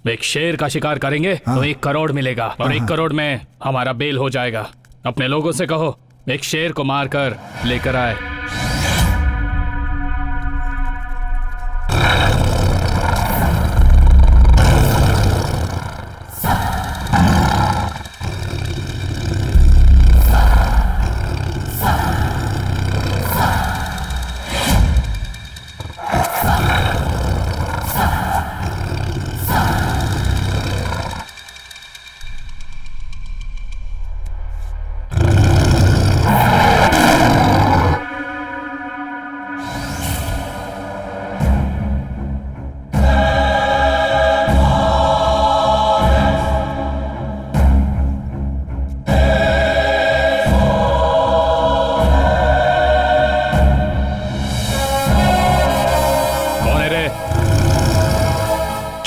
एक शेर का शिकार करेंगे तो 1 करोड़ मिलेगा और 1 करोड़ में हमारा बेल हो जाएगा। अपने लोगों से कहो एक शेर को मारकर लेकर आए।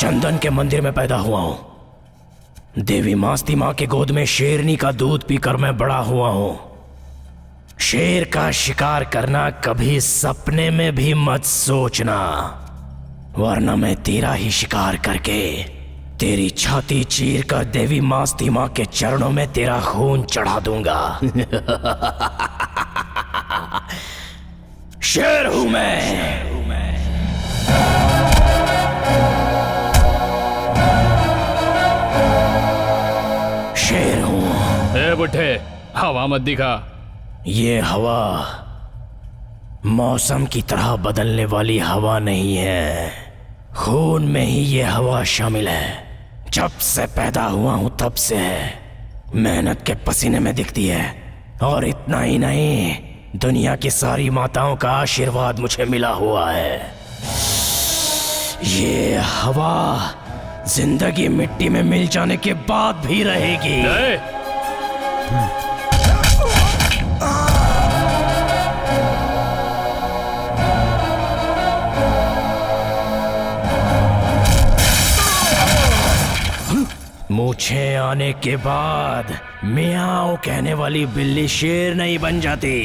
चंदन के मंदिर में पैदा हुआ हूं। देवी मास्ती मां के गोद में शेरनी का दूध पीकर मैं बड़ा हुआ हूं। शेर का शिकार करना कभी सपने में भी मत सोचना, वरना मैं तेरा ही शिकार करके तेरी छाती चीर कर देवी मास्ती मां के चरणों में तेरा खून चढ़ा दूंगा। शेर हूं मैं। शेर हूं। ए बुड्ढे, हवा मत दिखा। ये हवा मौसम की तरह बदलने वाली हवा नहीं है, खून में ही ये हवा शामिल है। जब से पैदा हुआ हूं तब से है, मेहनत के पसीने में दिखती है। और इतना ही नहीं, दुनिया की सारी माताओं का आशीर्वाद मुझे मिला हुआ है। ये हवा जिंदगी मिट्टी में मिल जाने के बाद भी रहेगी। मूछें आने के बाद मियाओ कहने वाली बिल्ली शेर नहीं बन जाती।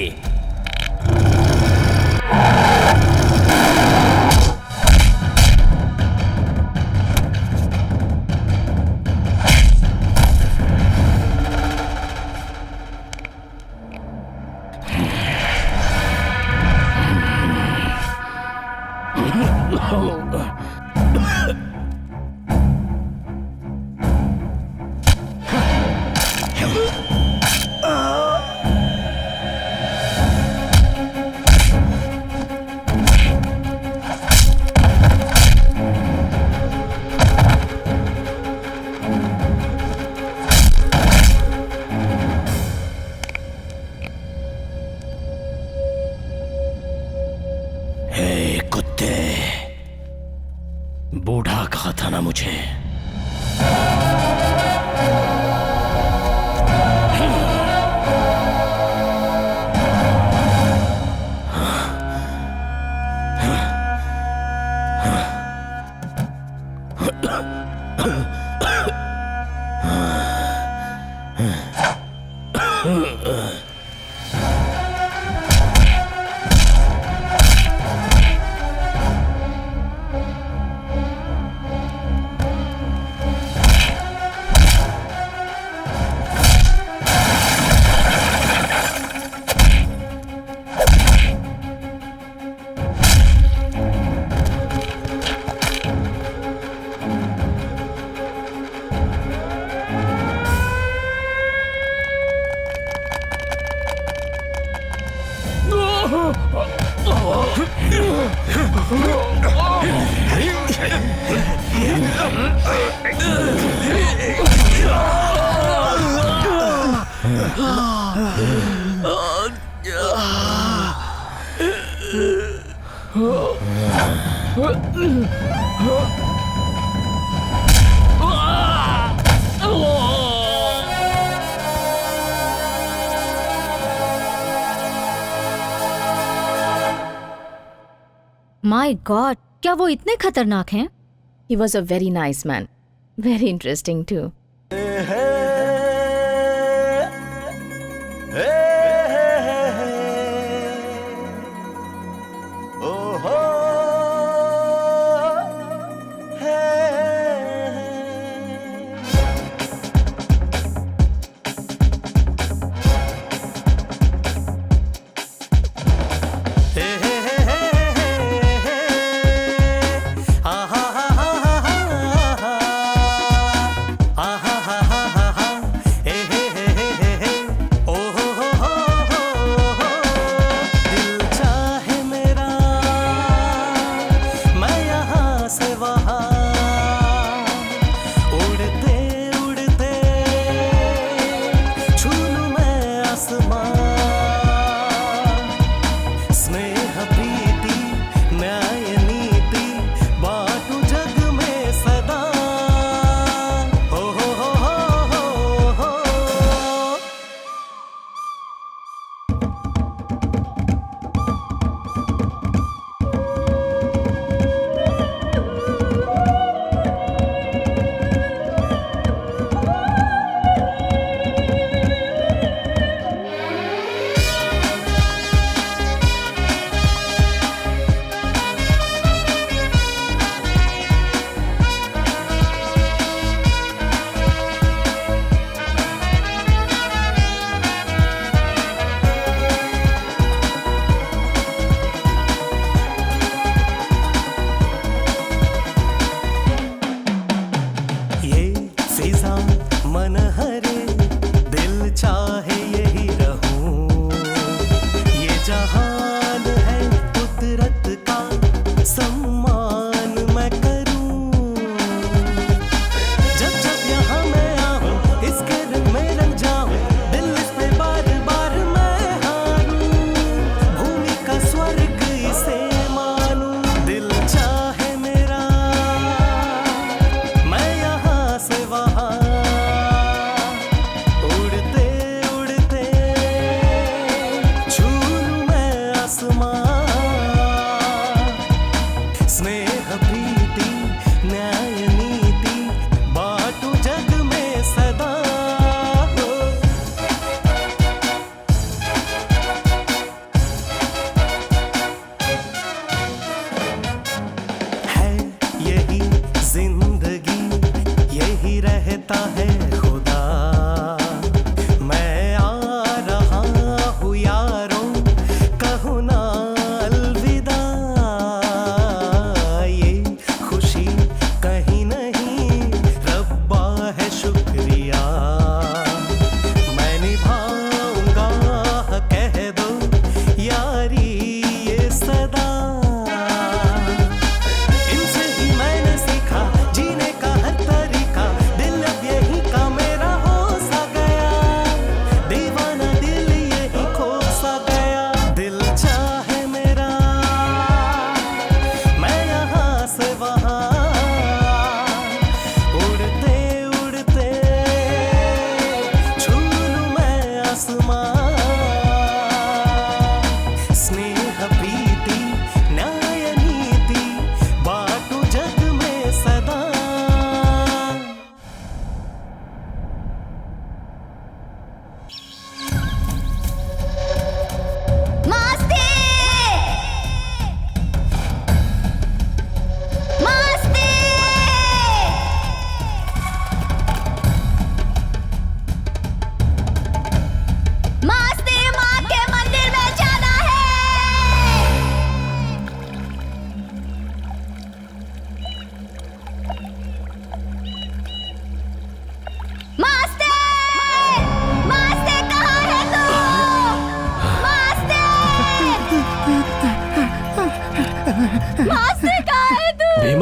बूढ़ा कहा था ना मुझे। माय गॉड, क्या वो इतने खतरनाक हैं? He was a very nice man. Very interesting too.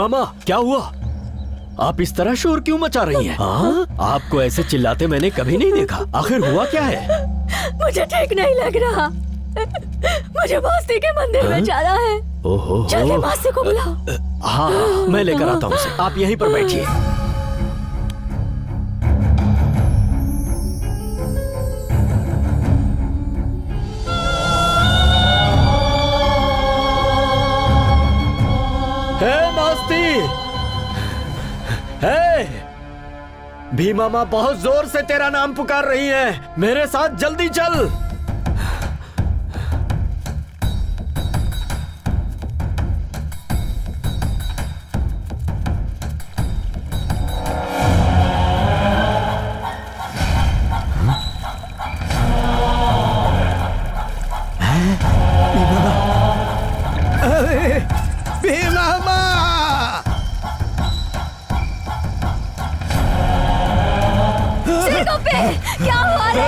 मामा क्या हुआ? आप इस तरह शोर क्यों मचा रही हैं? हाँ, आपको ऐसे चिल्लाते मैंने कभी नहीं देखा। आखिर हुआ क्या है? मुझे ठीक नहीं लग रहा। मुझे मास्ती के मंदिर में जाना है। ओहो, जल्दी मास्ती को बुलाओ। हाँ मैं लेकर आता हूँ उसे। आप यहीं पर बैठिए। हे मास्ती, हे भीमा माँ बहुत जोर से तेरा नाम पुकार रही है। मेरे साथ जल्दी चल। भीमा माँ! सिरकों पे क्या हुआ रे?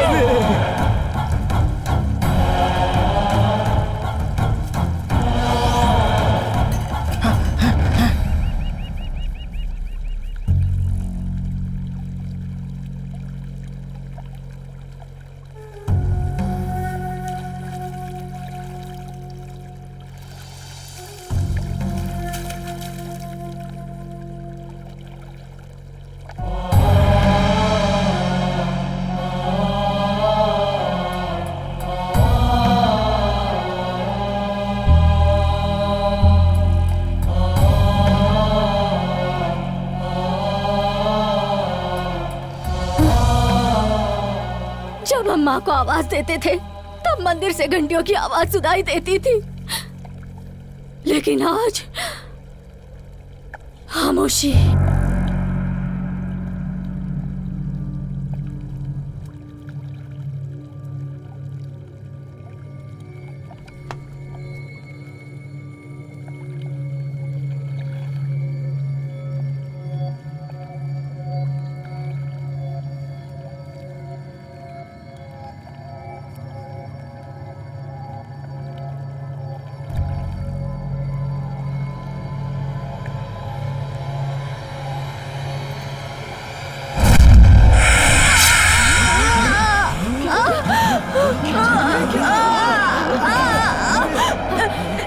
जब हम माँ को आवाज देते थे तब मंदिर से घंटियों की आवाज सुनाई देती थी, लेकिन आज खामोशी।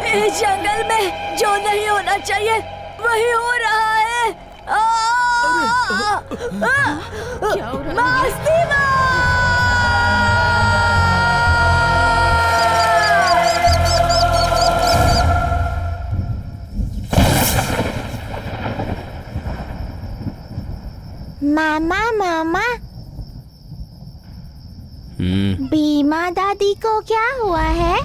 इस जंगल में जो नहीं होना चाहिए वही हो रहा है। क्या हो रहा है? मामा मामा, भीमा दादी को क्या हुआ है?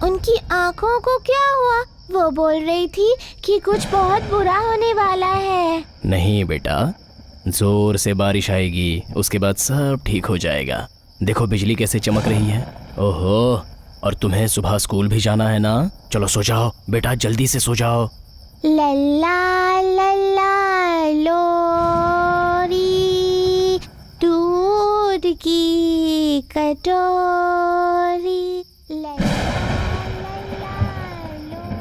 उनकी आंखों को क्या हुआ? वो बोल रही थी कि कुछ बहुत बुरा होने वाला है। नहीं बेटा, जोर से बारिश आएगी, उसके बाद सब ठीक हो जाएगा। देखो बिजली कैसे चमक रही है। ओहो, और तुम्हें सुबह स्कूल भी जाना है ना? चलो सो जाओ बेटा, जल्दी से सो जाओ। लल्ला लल्ला लोरी, दूध की कटोरी। लल्ला लल्ला लोरी।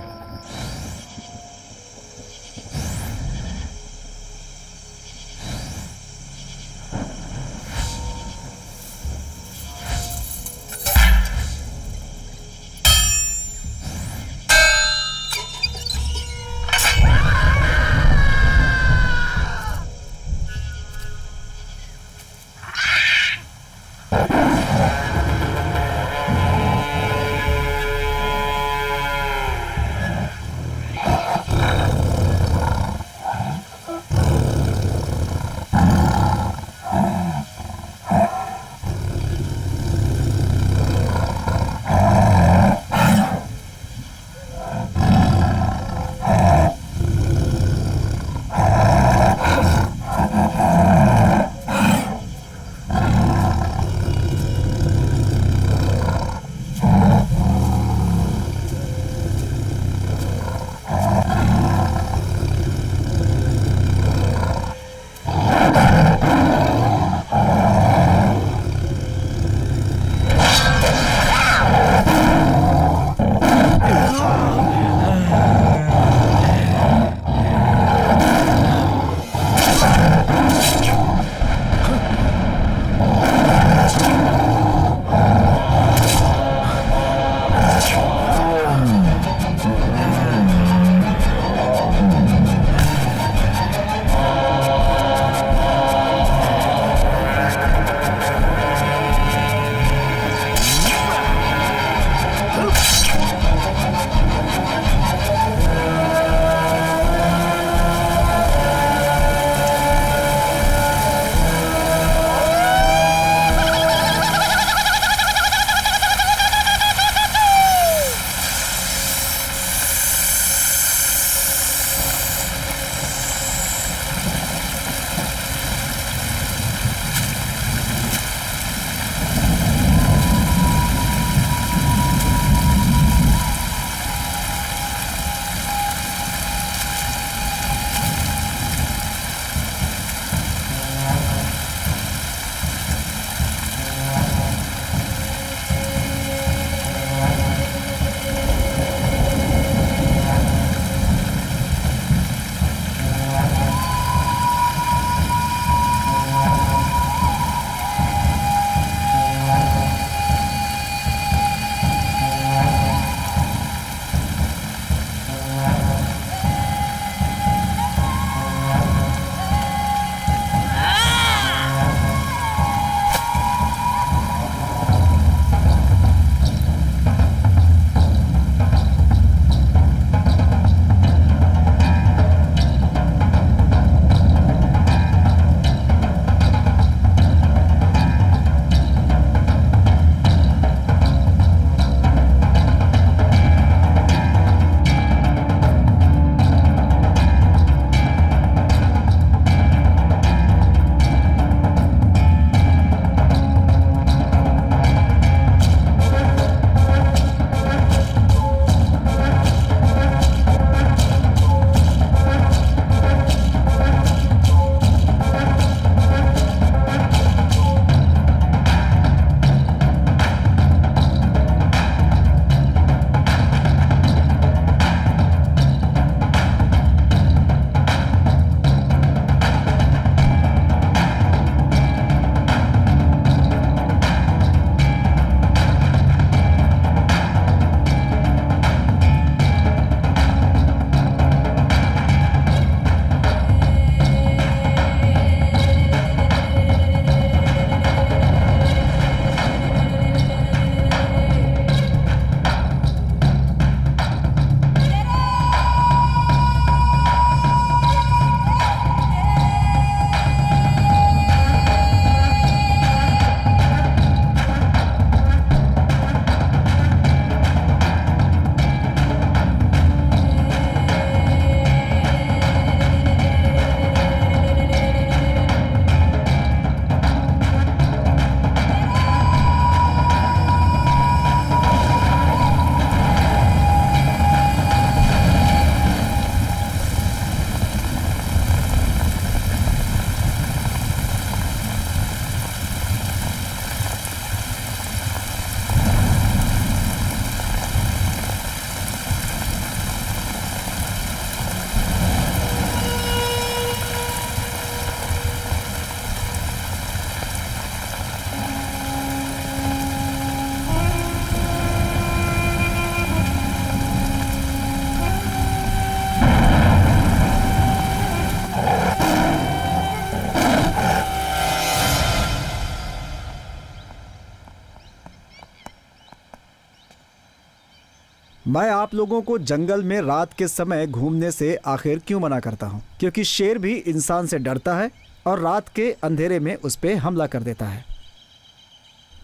मैं आप लोगों को जंगल में रात के समय घूमने से आखिर क्यों मना करता हूँ? क्योंकि शेर भी इंसान से डरता है और रात के अंधेरे में उस पर हमला कर देता है।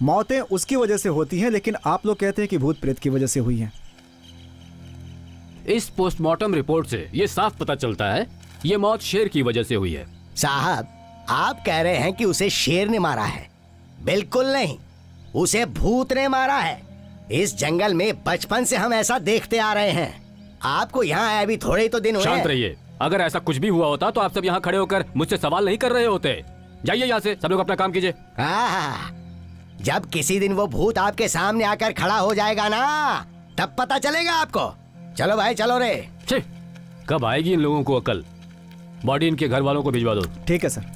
मौतें उसकी वजह से होती हैं, लेकिन आप लोग कहते हैं कि भूत प्रेत की वजह से हुई हैं। इस पोस्टमार्टम रिपोर्ट से ये साफ पता चलता है ये मौत शेर की वजह से हुई है। साहब, आप कह रहे हैं कि उसे शेर ने मारा है? बिल्कुल नहीं, उसे भूत ने मारा है। इस जंगल में बचपन से हम ऐसा देखते आ रहे हैं। आपको यहाँ आए अभी थोड़े ही तो दिन हुए। शांत रहिए। अगर ऐसा कुछ भी हुआ होता तो आप सब यहाँ खड़े होकर मुझसे सवाल नहीं कर रहे होते। जाइए यहाँ से, सब लोग अपना काम कीजिए। हाँ, जब किसी दिन वो भूत आपके सामने आकर खड़ा हो जाएगा ना, तब पता चलेगा आपको। चलो भाई, चलो रे। छे, कब आएगी इन लोगों को अकल? बॉडी इनके घर वालों को भिजवा दो। ठीक है सर।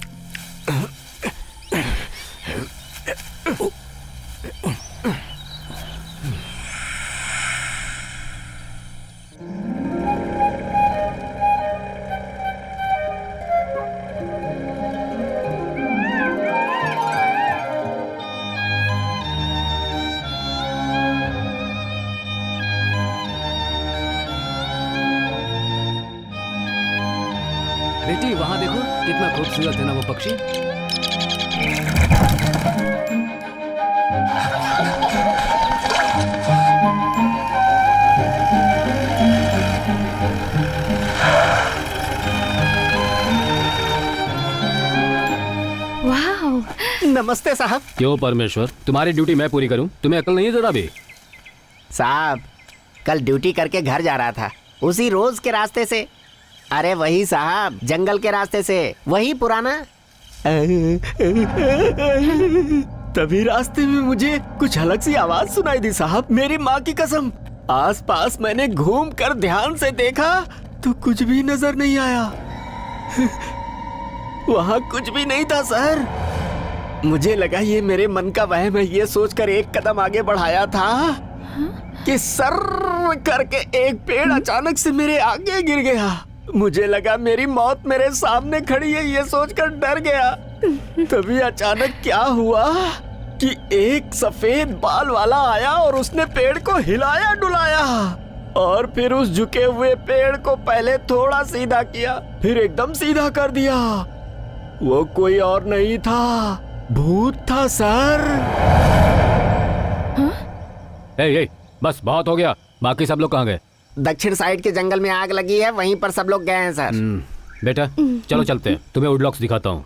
बेटी वहाँ देखो, कितना खूबसूरत है ना वो पक्षी। वाओ। नमस्ते साहब। क्यों परमेश्वर, तुम्हारी ड्यूटी मैं पूरी करूं? तुम्हें अकल नहीं है जरा भी? साहब, कल ड्यूटी करके घर जा रहा था, उसी रोज के रास्ते से। अरे वही साहब, जंगल के रास्ते से, वही पुराना। तभी रास्ते में मुझे कुछ अलग सी आवाज सुनाई दी साहब, मेरी माँ की कसम। आसपास मैंने घूम कर ध्यान से देखा तो कुछ भी नजर नहीं आया। वहाँ कुछ भी नहीं था सर। मुझे लगा ये मेरे मन का वहम है। ये सोचकर एक कदम आगे बढ़ाया था कि सर करके एक पेड़ अचानक से मेरे आगे गिर गया। मुझे लगा मेरी मौत मेरे सामने खड़ी है, ये सोचकर डर गया। तभी अचानक क्या हुआ कि एक सफेद बाल वाला आया और उसने पेड़ को हिलाया डुलाया और फिर उस झुके हुए पेड़ को पहले थोड़ा सीधा किया, फिर एकदम सीधा कर दिया। वो कोई और नहीं था, भूत था सर। ए, बस बहुत हो गया। बाकी सब लोग कहाँ गए? दक्षिण साइड के जंगल में आग लगी है, वहीं पर सब लोग गए हैं सर। बेटा चलो चलते हैं, तुम्हें वुडलॉक्स दिखाता हूँ।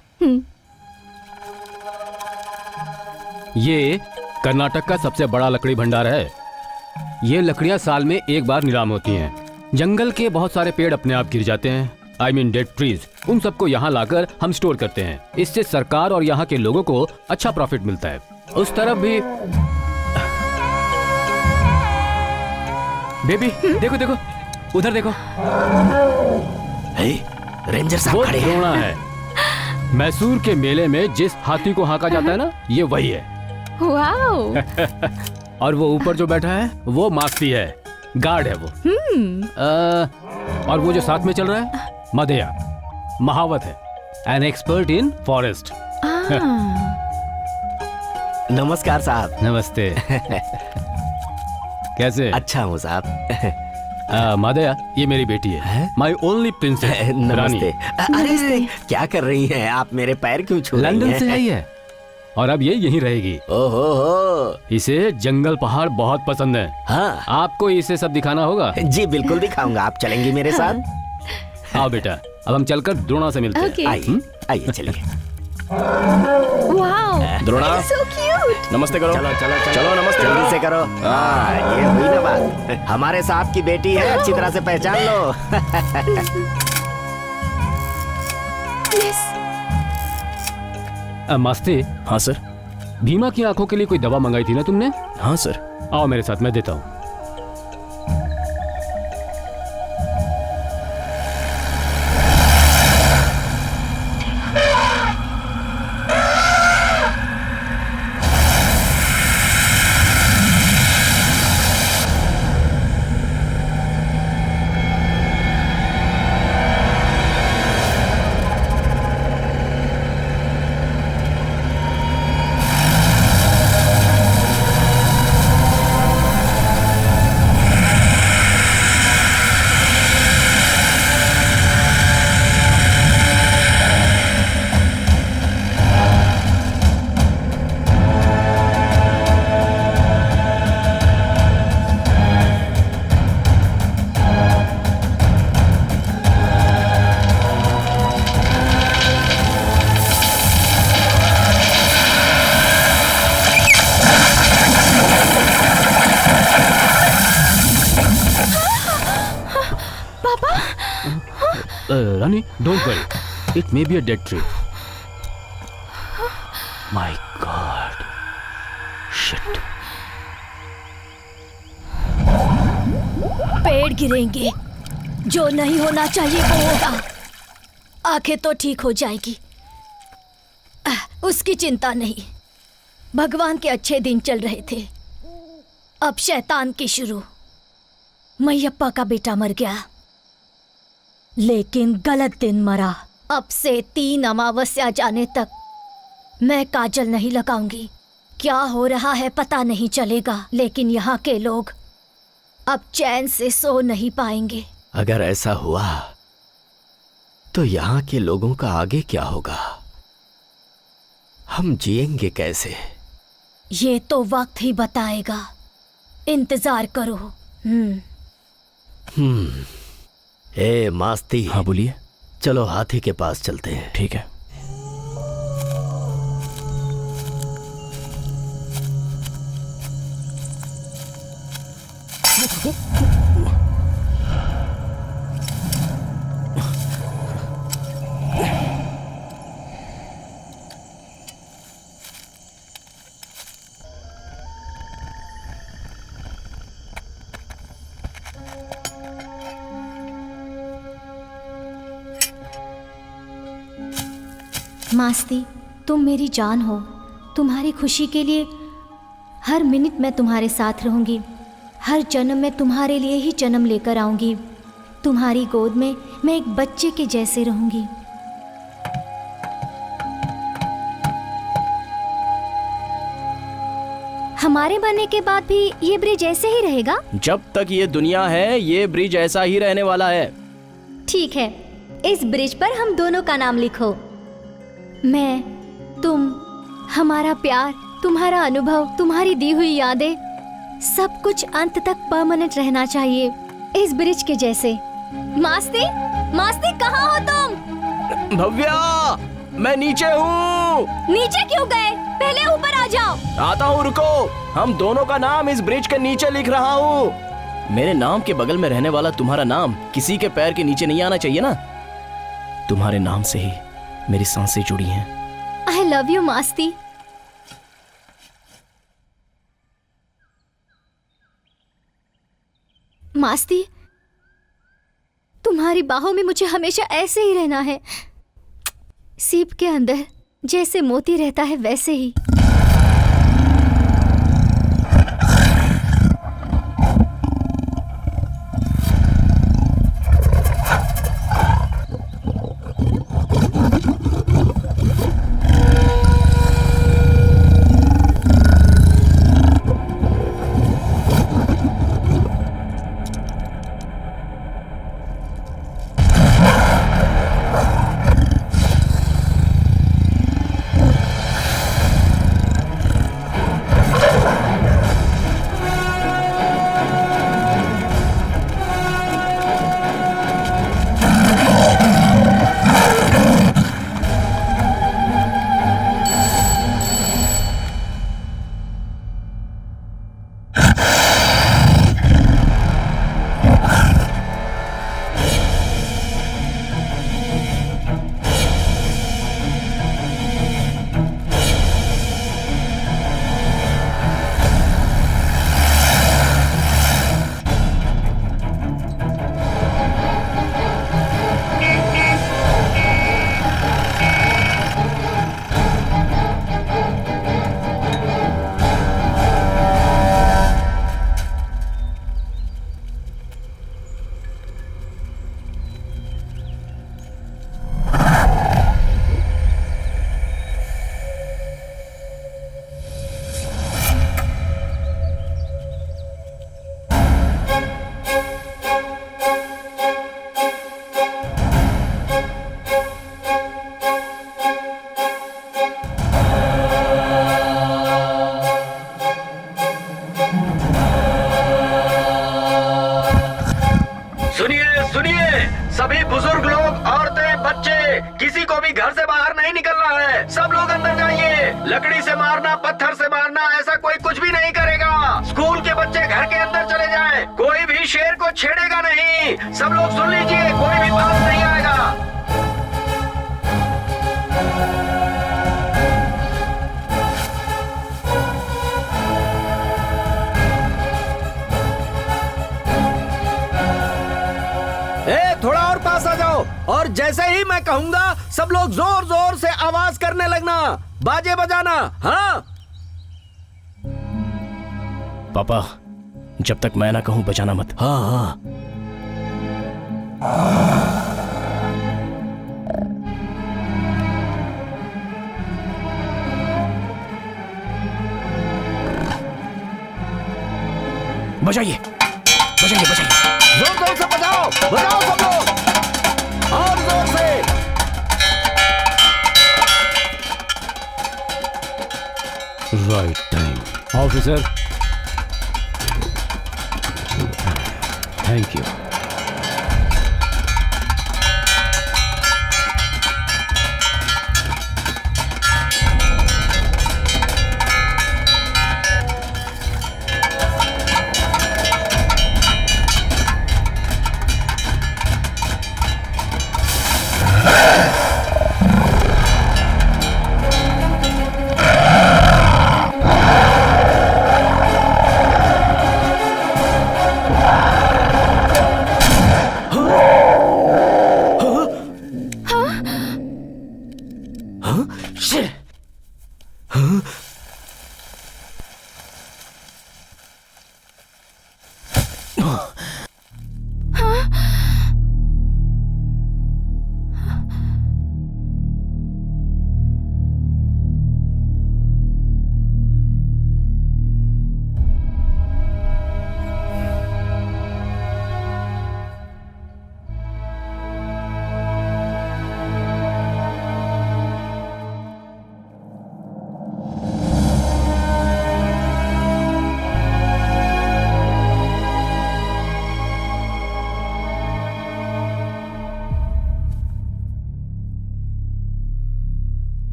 ये कर्नाटक का सबसे बड़ा लकड़ी भंडार है। ये लकड़ियां साल में एक बार नीलाम होती हैं। जंगल के बहुत सारे पेड़ अपने आप गिर जाते हैं, आई मीन डेड ट्रीज। उन सबको यहाँ लाकर हम स्टोर करते हैं। इससे सरकार और यहाँ के लोगों को अच्छा प्रॉफिट मिलता है। उस तरफ भी बेबी देखो देखो, उधर देखो। रेंजर साहब वो खड़े हैं। द्रोणा है। मैसूर के मेले में जिस हाथी को हाका जाता है ना, ये वही है। वाओ। और वो ऊपर जो बैठा है वो मास्ती है, गार्ड है वो। और वो जो साथ में चल रहा है मधेया, महावत है, एन एक्सपर्ट इन फॉरेस्ट। नमस्कार साहब। नमस्ते। कैसे? अच्छा हूँ साहब। मधेया, ये मेरी बेटी है, माई ओनली प्रिंसेस नमस्ते। अरे क्या कर रही हैं आप? मेरे पैर क्यों छू रही हैं? लंदन से आई है और अब ये यहीं रहेगी। ओहो हो। इसे जंगल पहाड़ बहुत पसंद है। हाँ आपको इसे सब दिखाना होगा। जी बिल्कुल दिखाऊंगा। आप चलेंगी मेरे साथ? आओ बेटा, अब हम चलकर द्रोणा से मिलते Okay. हैं। आइए आइए चलिए। वाओ। Drona, so cute. नमस्ते करो। चलो चलो चलो चलो, नमस्ते जल्दी करो। से करो। हाँ ये हुई ना बात। हमारे साहब की बेटी है, अच्छी तरह से पहचान लो। मास्ते। हाँ सर। भीमा की आंखों के लिए कोई दवा मंगाई थी ना तुमने? हाँ सर। आओ मेरे साथ, मैं देता हूँ। Rani, don't worry, it may be a dead tree. My God, shit. पेड़ गिरेंगे, जो नहीं होना चाहिए वो होगा। आंखें तो ठीक हो जाएगी, उसकी चिंता नहीं। भगवान के अच्छे दिन चल रहे थे, अब शैतान की शुरू। मैयप्पा का बेटा मर गया, लेकिन गलत दिन मरा। अब से 3 अमावस्या जाने तक मैं काजल नहीं लगाऊंगी। क्या हो रहा है पता नहीं चलेगा, लेकिन यहाँ के लोग अब चैन से सो नहीं पाएंगे। अगर ऐसा हुआ तो यहाँ के लोगों का आगे क्या होगा? हम जिएंगे कैसे? ये तो वक्त ही बताएगा, इंतजार करो। ए मास्ती। हाँ बोलिए। चलो हाथी के पास चलते हैं। ठीक है। मास्ती, तुम मेरी जान हो। तुम्हारी खुशी के लिए हर मिनट मैं तुम्हारे साथ रहूंगी। हर जन्म में तुम्हारे लिए ही जन्म लेकर आऊंगी। तुम्हारी गोद में मैं एक बच्चे के जैसे रहूंगी। हमारे बनने के बाद भी ये ब्रिज ऐसे ही रहेगा? जब तक ये दुनिया है ये ब्रिज ऐसा ही रहने वाला है। ठीक है, इस ब्रिज पर हम दोनों का नाम लिखो। मैं, तुम, हमारा प्यार, तुम्हारा अनुभव, तुम्हारी दी हुई यादें, सब कुछ अंत तक परमानेंट रहना चाहिए, इस ब्रिज के जैसे। मास्ती, मास्ती कहाँ हो तुम? भव्या, मैं नीचे हूँ। नीचे क्यों गए? पहले ऊपर आ जाओ। आता हूँ, रुको। हम दोनों का नाम इस ब्रिज के नीचे लिख रहा हूँ। मेरे नाम के बगल में रहने वाला तुम्हारा नाम किसी के पैर के नीचे नहीं आना चाहिए ना। तुम्हारे नाम से ही मेरी सांसें जुड़ी हैं। I love you Masti. Masti, तुम्हारी बाहों में मुझे हमेशा ऐसे ही रहना है, सीप के अंदर जैसे मोती रहता है वैसे ही। सभी बुजुर्ग लोग, औरतें, बच्चे, किसी को भी घर से बाहर नहीं निकलना है। सब लोग अंदर जाइए। लकड़ी से मारना, पत्थर से मारना, ऐसा कोई कुछ भी नहीं करेगा। स्कूल के बच्चे घर के अंदर चले जाएं। कोई भी शेर को छेड़ेगा नहीं। सब लोग सुन लीजिए, कोई भी पास नहीं आएगा। थोड़ा और पास आ जाओ और जैसे ही मैं कहूंगा सब लोग जोर जोर से आवाज करने लगना, बाजे बजाना। हाँ पापा, जब तक मैं ना कहूं बजाना मत। हाँ हाँ। बजाइए बजाइए बजाइए, जोर जोर से बजाओ, बजाओ सब लोग और जोर से। Right time officer, thank you.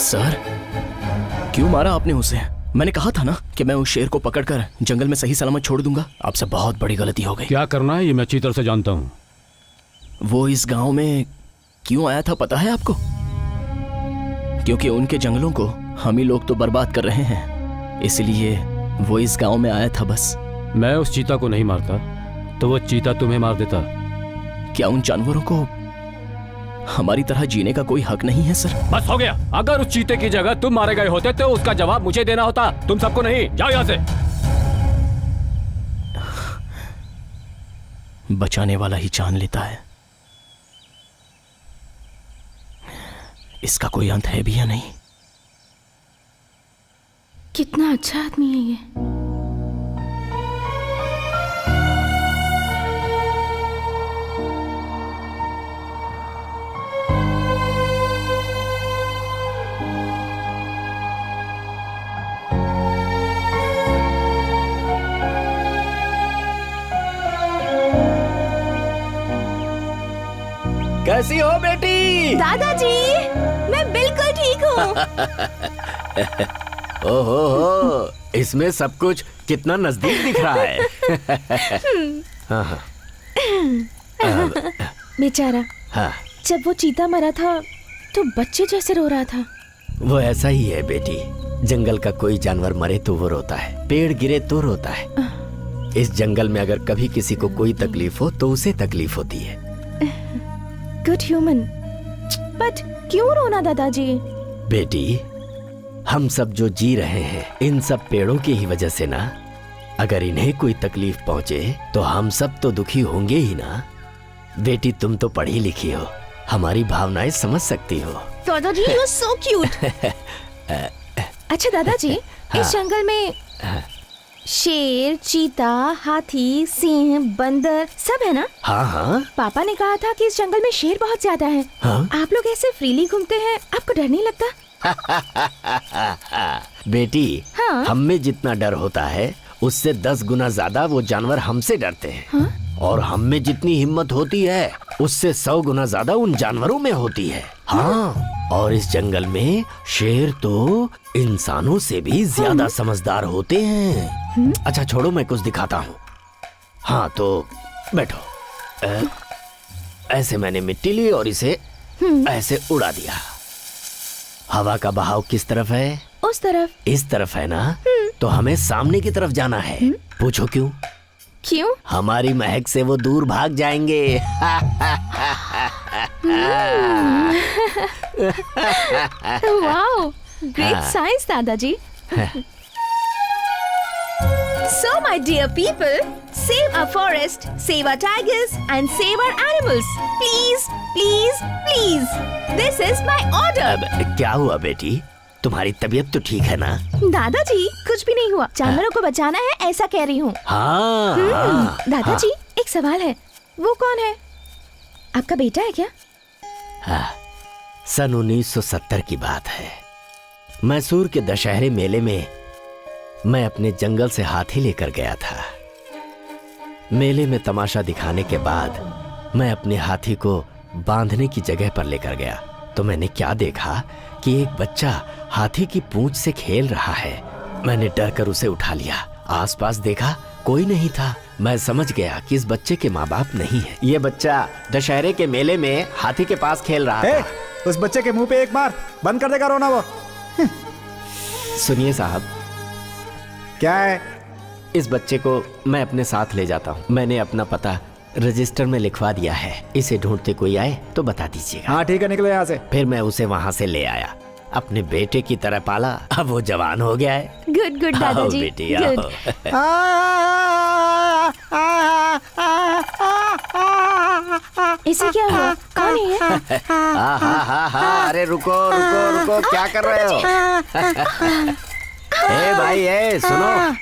Sir, क्यों मारा आपने उसे? मैंने कहा था ना कि मैं उस शेर को पकड़कर जंगल में सही सलामत छोड़ दूंगा। आपसे बहुत बड़ी गलती हो गई। क्या करना है ये मैं अच्छी तरह से जानता हूँ। वो इस गांव में क्यों आया था पता है आपको? क्योंकि उनके जंगलों को हम ही लोग तो बर्बाद कर रहे हैं, इसलिए वो इस गांव में आया था बस। मैं उस चीता को नहीं मारता तो वो चीता तुम्हें मार देता। क्या उन जानवरों को हमारी तरह जीने का कोई हक नहीं है सर? बस हो गया। अगर उस चीते की जगह तुम मारे गए होते तो उसका जवाब मुझे देना होता, तुम सबको नहीं। जाओ यहाँ से। बचाने वाला ही जान लेता है। इसका कोई अंत है भी या नहीं? कितना अच्छा आदमी है ये। कैसी हो बेटी? दादाजी, मैं बिल्कुल ठीक हूँ। ओहो हो, इसमें सब कुछ कितना नजदीक दिख रहा है। हाँ हाँ बेचारा, हाँ। जब वो चीता मरा था तो बच्चे जैसे रो रहा था। वो ऐसा ही है बेटी। जंगल का कोई जानवर मरे तो वो रोता है, पेड़ गिरे तो रोता है। इस जंगल में अगर कभी किसी को कोई तकलीफ हो तो उसे तकलीफ होती है। गुड ह्यूमन, बट क्यों रोना दादाजी? बेटी, हम सब जो जी रहे हैं इन सब पेड़ों की ही वजह से ना। अगर इन्हें कोई तकलीफ पहुंचे तो हम सब तो दुखी होंगे ही ना। बेटी, तुम तो पढ़ी लिखी हो, हमारी भावनाएं समझ सकती हो। दादाजी, यू आर सो क्यूट। अच्छा दादाजी, इस जंगल में शेर, चीता, हाथी, सिंह, बंदर सब है ना? हाँ हाँ। पापा ने कहा था कि इस जंगल में शेर बहुत ज्यादा है। हाँ? आप लोग ऐसे फ्रीली घूमते हैं, आपको डर नहीं लगता? बेटी, हाँ? हम में जितना डर होता है उससे 10 गुना ज्यादा वो जानवर हमसे डरते हैं। हाँ? और हम में जितनी हिम्मत होती है उससे 100 गुना ज्यादा उन जानवरों में होती है। हाँ, और इस जंगल में शेर तो इंसानों से भी ज्यादा समझदार होते हैं। अच्छा छोड़ो, मैं कुछ दिखाता हूँ। हाँ तो बैठो। ऐसे मैंने मिट्टी ली और इसे ऐसे उड़ा दिया। हवा का बहाव किस तरफ है? उस तरफ। इस तरफ है ना? तो हमें सामने की तरफ जाना है। पूछो क्यों? क्यों? हमारी महक से वो दूर भाग जाएंगे। वाओ, ग्रेट साइंस दादाजी। So, my dear people, save our forest, save our tigers, and save our animals. Please, please, please. This is my order. अब क्या हुआ बेटी? तुम्हारी तबीयत तो ठीक है ना? दादाजी, कुछ भी नहीं हुआ। जानवरों को बचाना है, ऐसा कह रही हूँ। हाँ, हाँ, दादाजी, एक सवाल है। वो कौन है? आपका बेटा है क्या? हाँ, सन 1970 की बात है। मैसूर के दशहरे मेले में मैं अपने जंगल से हाथी लेकर गया था। मेले में तमाशा दिखाने के बाद मैं अपने हाथी को बांधने की जगह पर लेकर गया तो मैंने क्या देखा कि एक बच्चा हाथी की पूंछ से खेल रहा है। मैंने डर कर उसे उठा लिया। आसपास देखा, कोई नहीं था। मैं समझ गया कि इस बच्चे के माँ बाप नहीं है। ये बच्चा दशहरे के मेले में हाथी के पास खेल रहा था। उस बच्चे के मुंह पे एक मार, बंद कर देगा रोना वो। सुनिए साहब, क्या है? इस बच्चे को मैं अपने साथ ले जाता हूँ। मैंने अपना पता रजिस्टर में लिखवा दिया है। इसे ढूंढते कोई आए तो बता दीजिएगा। हाँ ठीक है, निकलो यहाँ से। फिर मैं उसे वहाँ से ले आया, अपने बेटे की तरह पाला। अब वो जवान हो गया है। गुड गुड दादाजी, बेटी गुड। इसे क्या हुआ? कौन है ये? अरे रुको रुको रुको, क्या कर रहे हो? ए भाई, ए सुनो,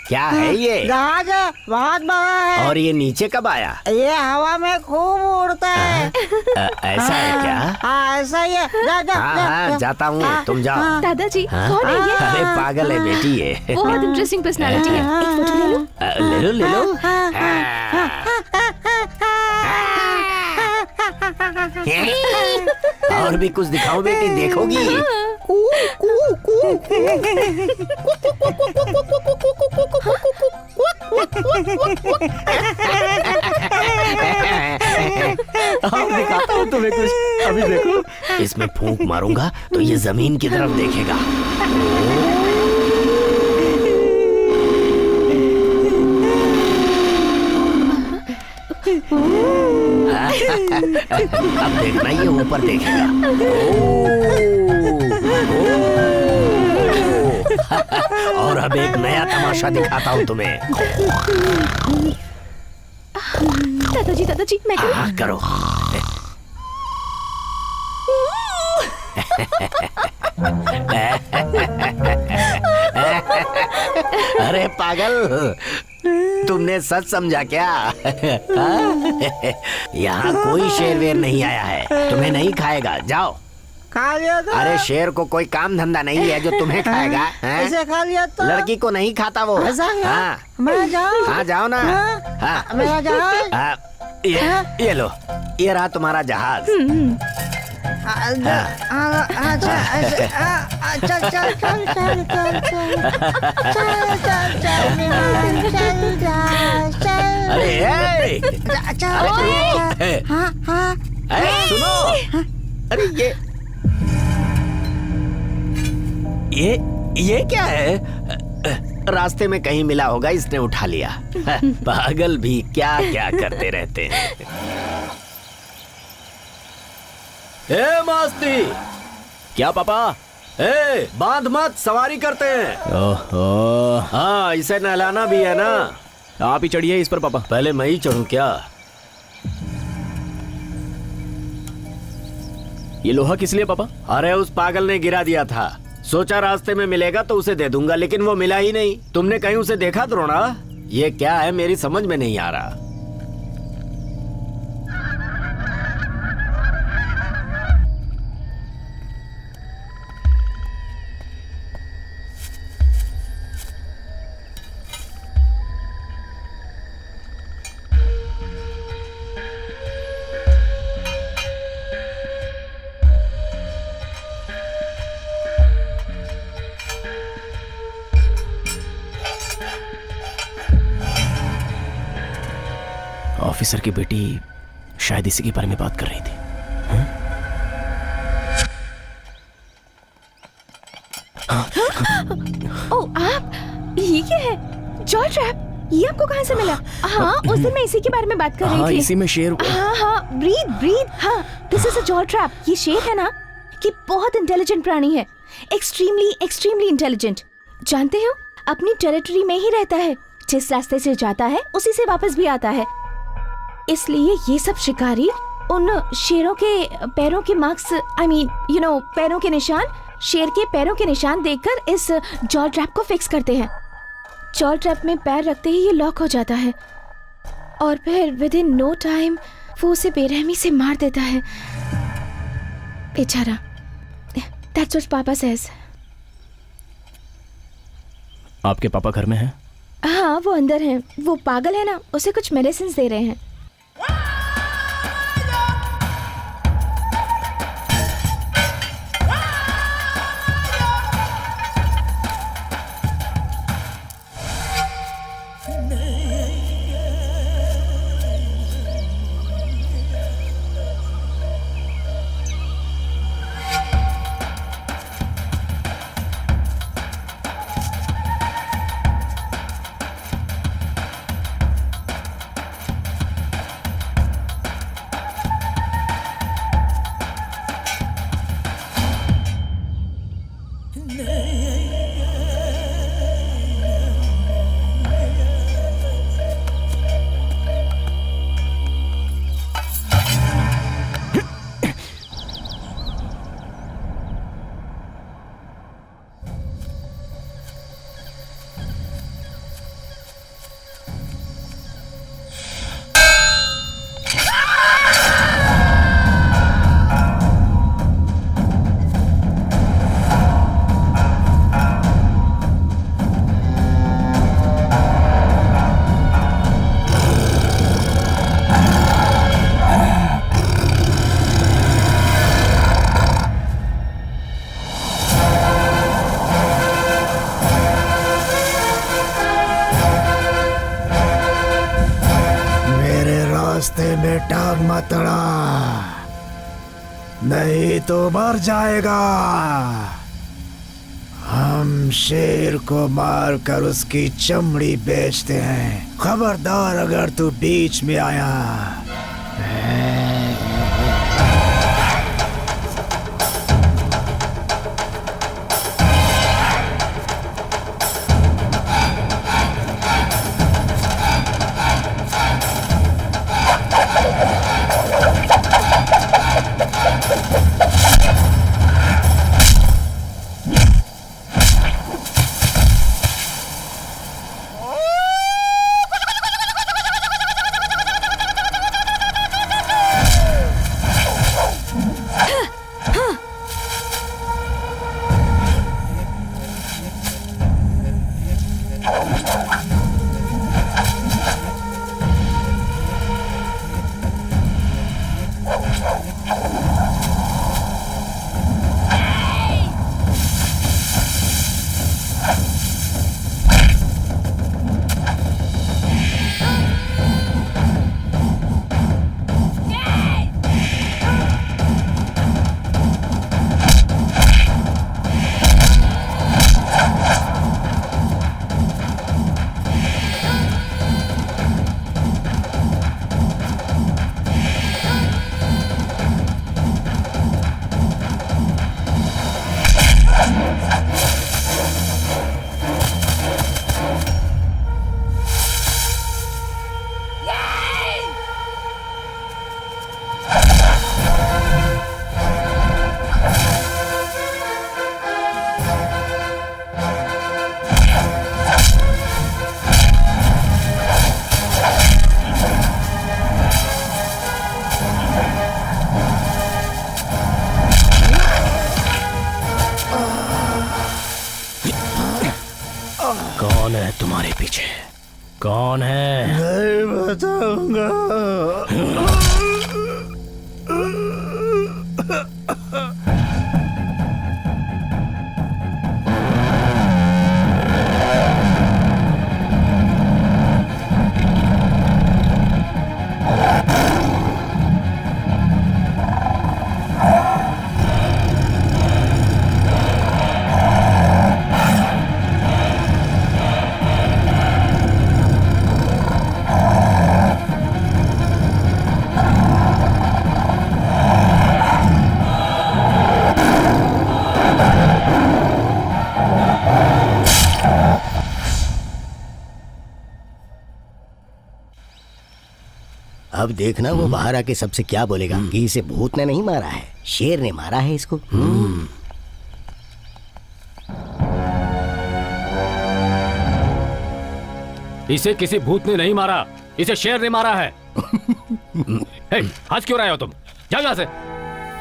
क्या है ये? जहाज बहुत बड़ा है। और ये नीचे कब आया? ये हवा में खूब उड़ता है। ऐसा है क्या? हाँ ऐसा ही है। जा, जा, हाँ, जाता हूँ, तुम जाओ। दादाजी, कौन है ये? अरे पागल है बेटी ये। बहुत इंटरेस्टिंग पर्सनालिटी है। एक फोटो ले लो। ले लो ले लो। और भी कुछ दिखाओ बेटी, देखोगी? और दिखाता हूँ तुम्हें कुछ, अभी देखो। इसमें फूंक मारूंगा तो ये जमीन की तरफ देखेगा। अब देखना, ये ऊपर देखेगा। और अब एक नया तमाशा दिखाता हूँ तुम्हें। दादाजी दादाजी, मैं करूँ? हाँ करो। अरे पागल, तुमने सच समझा क्या? यहाँ कोई शेर वेर नहीं आया है, तुम्हें नहीं खाएगा। जाओ। खा लिया तो? अरे शेर को कोई काम धंधा नहीं है जो तुम्हें खाएगा। इसे खा लिया तो? लड़की को नहीं खाता वो। हाँ, मैं जाऊँ? हाँ जाओ ना। हाँ मेरा जहाज? ये लो, ये रहा तुम्हारा जहाज। अच्छा अच्छा चल चल चल चल चल। अरे सुनो, अरे ये क्या है? रास्ते में कहीं मिला होगा, इसने उठा लिया। पागल भी क्या क्या करते रहते हैं। ए मास्ती, क्या पापा? ए बांध मत, सवारी करते हैं। ओहो, हाँ इसे नहलाना भी है ना। आप ही चढ़िए इस पर पापा। पहले मैं ही चढ़ूं क्या? ये लोहा किस लिए पापा? अरे उस पागल ने गिरा दिया था, सोचा रास्ते में मिलेगा तो उसे दे दूंगा, लेकिन वो मिला ही नहीं। तुमने कहीं उसे देखा द्रोणा? ये क्या है, मेरी समझ में नहीं आ रहा। ऑफिसर की बेटी शायद इसी के बारे में बात कर रही थी। ओह, आप ये क्या है? जॉ ट्रैप, ये आपको कहाँ से मिला? हाँ, उस दिन मैं इसी के बारे में बात कर रही हाँ, थी। इसी में शेर। हाँ, ब्रीद। हाँ, this is a jaw trap. ये शेर है ना, कि बहुत इंटेलिजेंट प्राणी है, एक्सट्रीमली इंटेलिजेंट। जानते हो, अपनी टेरिटरी में ही रहता है, जिस रास्ते से जाता है उसी से वापस भी आता है। इसलिए ये सब शिकारी उन शेरों के पैरों के मार्क्स, पैरों के निशान, शेर के पैरों के निशान देखकर इस जॉ ट्रैप को फिक्स करते हैं। जॉ ट्रैप में पैर रखते ही ये लॉक हो जाता है और फिर विद इन नो टाइम वो उसे बेरहमी से मार देता है। बेचारा। That's what पापा says। आपके पापा घर में हैं? हाँ, वो अंदर हैं। वो पागल है ना, उसे कुछ मेडिसिन दे रहे हैं। रास्ते में टांग मत अड़ा, नहीं तो मर जाएगा। हम शेर को मारकर उसकी चमड़ी बेचते हैं। खबरदार अगर तू बीच में आया। कौन है तुम्हारे पीछे? कौन है? नहीं बताऊंगा। अब देखना वो बाहर आके सबसे क्या बोलेगा कि इसे भूत ने नहीं मारा है, शेर ने मारा है इसको। इसे किसी भूत ने नहीं मारा, इसे शेर ने मारा है। हे, हंस क्यों रहे हो तुम? जाओ यहाँ से।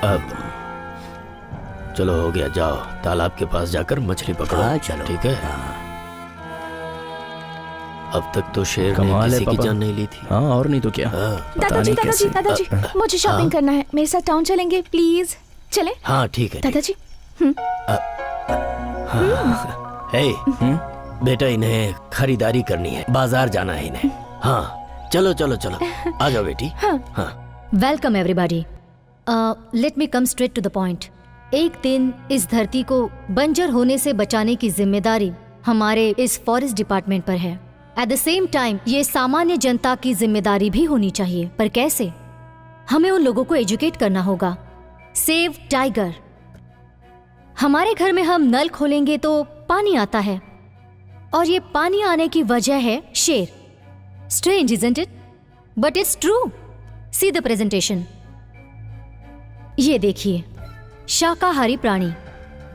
अब चलो हो गया, जाओ तालाब के पास जाकर मछली पकड़ो। हाँ, चलो। ठीक है। अब तक तो शेर ने कमाल है किसी की पापा। जान नहीं ली थी। हाँ, और नहीं तो क्या। दादाजी दादाजी दादाजी, मुझे शॉपिंग करना है, मेरे साथ टाउन चलेंगे प्लीज? चले? हाँ ठीक है। दादाजी। हे, बेटा इन्हें खरीदारी करनी है, बाजार जाना है इन्हें। हाँ चलो चलो चलो, आ जाओ बेटी। हाँ। Welcome everybody. Let me come straight to the point. एक दिन इस धरती को बंजर होने से बचाने की जिम्मेदारी हमारे इस फॉरेस्ट डिपार्टमेंट पर है। एट द सेम टाइम ये सामान्य जनता की जिम्मेदारी भी होनी चाहिए। पर कैसे? हमें उन लोगों को एजुकेट करना होगा। Save tiger. हमारे घर में हम नल खोलेंगे तो पानी आता है, और ये पानी आने की वजह है शेर। Strange isn't it? But it's true. See the presentation. ये देखिए, शाकाहारी प्राणी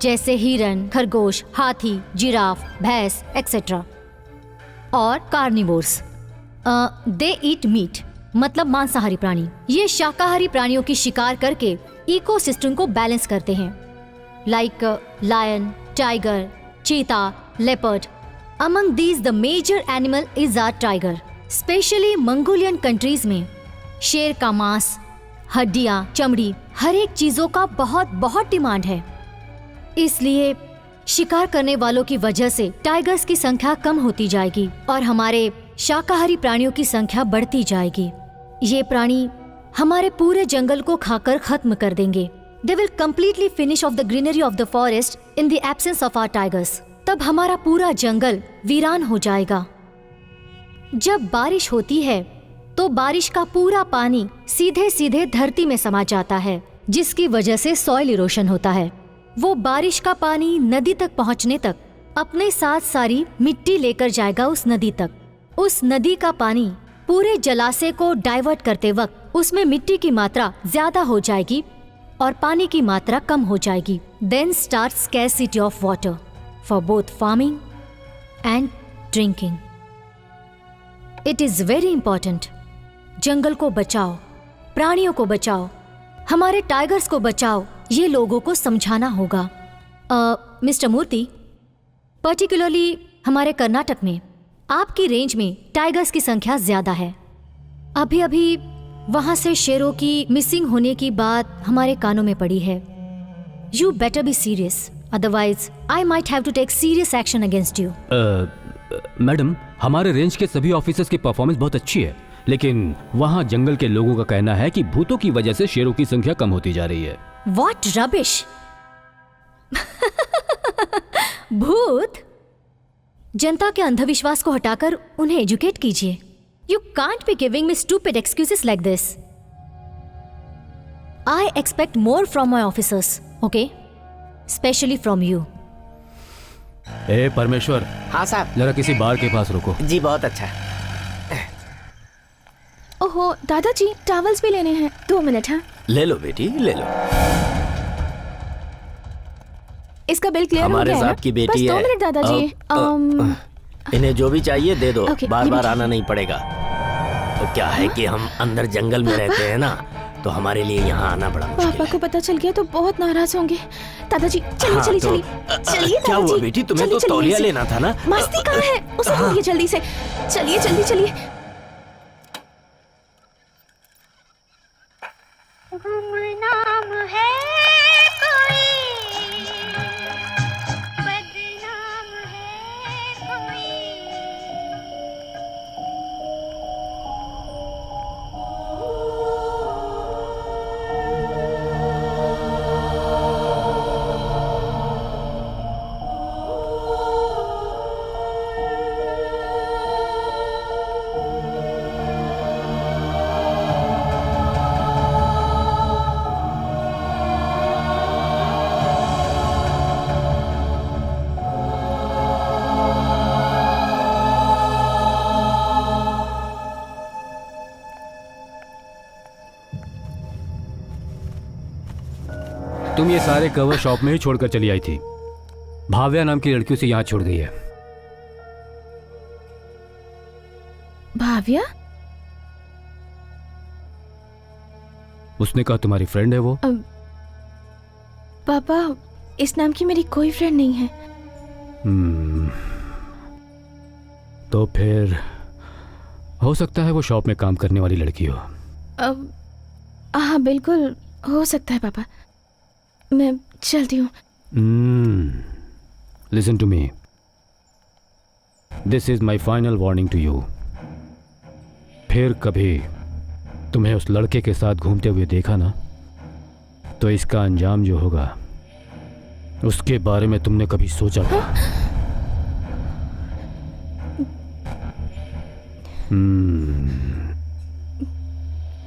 जैसे हिरन, खरगोश, हाथी, जिराफ, भैंस एक्सेट्रा, और कार्निवोर्स दे ईट मीट, मतलब मांसाहारी प्राणी। ये शाकाहारी प्राणियों की शिकार करके इकोसिस्टम को बैलेंस करते हैं, like lion, tiger, cheetah, leopard. Among these the major animal is are tiger. Especially Mongolian countries में शेर का मांस, हड्डियां, चमड़ी, हर एक चीजों का बहुत बहुत डिमांड है। इसलिए शिकार करने वालों की वजह से टाइगर्स की संख्या कम होती जाएगी और हमारे शाकाहारी प्राणियों की संख्या बढ़ती जाएगी। ये प्राणी हमारे पूरे जंगल को खाकर खत्म कर देंगे। They will completely finish off the greenery of the forest in the absence of our tigers. तब हमारा पूरा जंगल वीरान हो जाएगा। जब बारिश होती है तो बारिश का पूरा पानी सीधे सीधे धरती में समा जाता है, जिसकी वजह से सॉइल इरोशन होता है। वो बारिश का पानी नदी तक पहुंचने तक अपने साथ सारी मिट्टी लेकर जाएगा उस नदी तक। उस नदी का पानी पूरे जलाशय को डाइवर्ट करते वक्त उसमें मिट्टी की मात्रा ज्यादा हो जाएगी और पानी की मात्रा कम हो जाएगी। Then start scarcity of water for both farming and drinking. It is very important. जंगल को बचाओ, प्राणियों को बचाओ, हमारे टाइगर्स को बचाओ, ये लोगों को समझाना होगा। मिस्टर मूर्ति, पर्टिकुलरली हमारे कर्नाटक में आपकी रेंज में टाइगर्स की संख्या ज्यादा है। अभी अभी वहां से शेरों की मिसिंग होने की बात हमारे कानों में पड़ी है। You better be serious, otherwise I might have to take serious action against you. Madam, हमारे रेंज के सभी ऑफिसर्स की परफॉर्मेंस बहुत अच्छी है, लेकिन वहाँ जंगल के लोगों का कहना है कि भूतों की वजह से शेरों की संख्या कम होती जा रही है। What rubbish! भूत? जनता के अंधविश्वास को हटाकर उन्हें एजुकेट कीजिए। You can't be giving me stupid excuses like this. I expect more from my officers, okay? Especially from you. ए परमेश्वर, हाँ साहब। जरा किसी बार के पास रुको। जी बहुत अच्छा। ओहो दादाजी, टॉवल्स भी लेने हैं। 2 मिनट। हाँ, ले लो बेटी, ले लो। इसका बिल क्लियर हो हमारे गया है ना? साहब की बेटी बस 2 है। मिनट दादाजी। इन्हें जो भी चाहिए दे दो, Okay, बार ये बार भी आना नहीं पड़ेगा। तो क्या है कि हम अंदर जंगल में रहते हैं ना, तो हमारे लिए यहाँ आना बड़ा मुश्किल पापा है। को पता चल गया तो बहुत नाराज होंगे। दादाजी चलिए हाँ, चलिए तो, चलिए चलिए क्या हुआ दादाजी, बेटी, तुम्हें चलिए, तो चलिए, तौलिया इसे- लेना था ना। मस्ती कहाँ है, उसे हाँ। ढूंढिए जल्दी से। चलिए जल्दी चलिए। गुमनाम है कोई, बदनाम है कोई। तुम ये सारे कवर शॉप में ही छोड़कर चली आई थी। भाव्या नाम की लड़की से यहाँ छोड़ गई है। भाव्या? उसने कहा तुम्हारी फ्रेंड है वो। पापा, इस नाम की मेरी कोई फ्रेंड नहीं है। तो फिर हो सकता है वो शॉप में काम करने वाली लड़की हो। हाँ बिल्कुल हो सकता है पापा। मैं चलती हूँ। Listen to me, this is my final warning to you. फिर कभी तुम्हें उस लड़के के साथ घूमते हुए देखा ना, तो इसका अंजाम जो होगा उसके बारे में तुमने कभी सोचा था?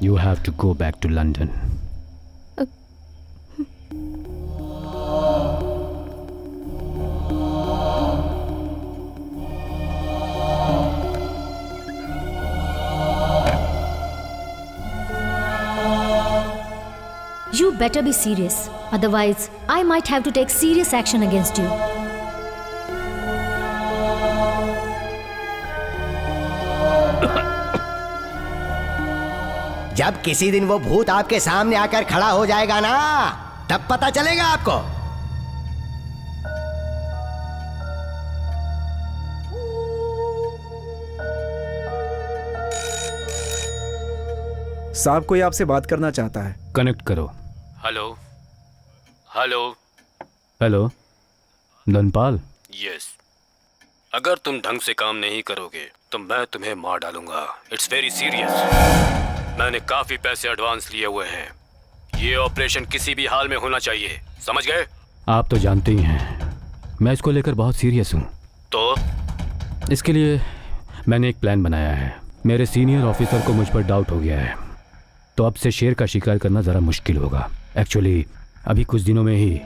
You have to go back to London. You better be serious. Otherwise, I might have to take serious action against you. जब किसी दिन वो भूत आपके सामने आकर खड़ा हो जाएगा ना, तब पता चलेगा आपको। साहब कोई आपसे बात करना चाहता है। कनेक्ट करो। Hello hello hello, Dhanpal. Yes. अगर तुम ढंग से काम नहीं करोगे तो मैं तुम्हें मार डालूंगा। It's very serious. मैंने काफी पैसे एडवांस लिए हुए हैं। ये ऑपरेशन किसी भी हाल में होना चाहिए, समझ गए? आप तो जानते ही हैं मैं इसको लेकर बहुत सीरियस हूँ। तो इसके लिए मैंने एक प्लान बनाया है। मेरे सीनियर ऑफिसर को मुझ पर डाउट हो गया है, तो अब से शेर का शिकार करना ज़रा मुश्किल होगा। एक्चुअली अभी कुछ दिनों में ही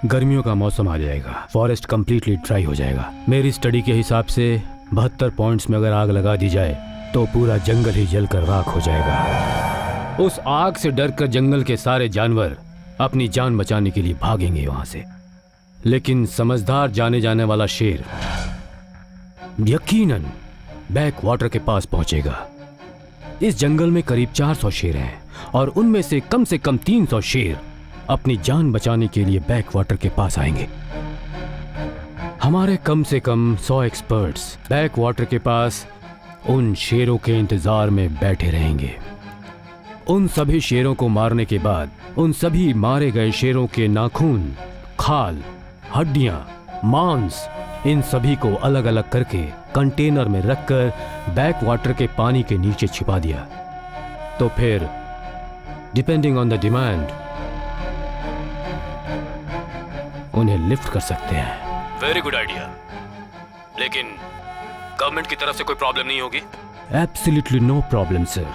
गर्मियों का मौसम आ जाएगा, फॉरेस्ट कंप्लीटली ड्राई हो जाएगा। मेरी स्टडी के हिसाब से 72 पॉइंट्स में अगर आग लगा दी जाए तो पूरा जंगल ही जलकर राख हो जाएगा। उस आग से डरकर जंगल के सारे जानवर अपनी जान बचाने के लिए भागेंगे वहां से, लेकिन समझदार जाने जाने वाला शेर यकीनन बैक वाटर के पास पहुंचेगा। इस जंगल में करीब 400 शेर हैं और उनमें से कम 300 शेर अपनी जान बचाने के लिए बैक वाटर के पास आएंगे। हमारे कम से कम 100 एक्सपर्ट्स बैक वाटर के पास उन शेरों के इंतजार में बैठे रहेंगे। उन सभी शेरों को मारने के बाद उन सभी मारे गए शेरों के नाखून, खाल, हड्डियां, मांस, इन सभी को अलग अलग करके कंटेनर में रखकर बैक वाटर के पानी के नीचे छिपा दिया। तो फिर डिपेंडिंग ऑन द डिमांड उन्हें लिफ्ट कर सकते हैं। Very good idea. लेकिन गवर्नमेंट की तरफ से कोई प्रॉब्लम नहीं होगी? Absolutely no problem sir.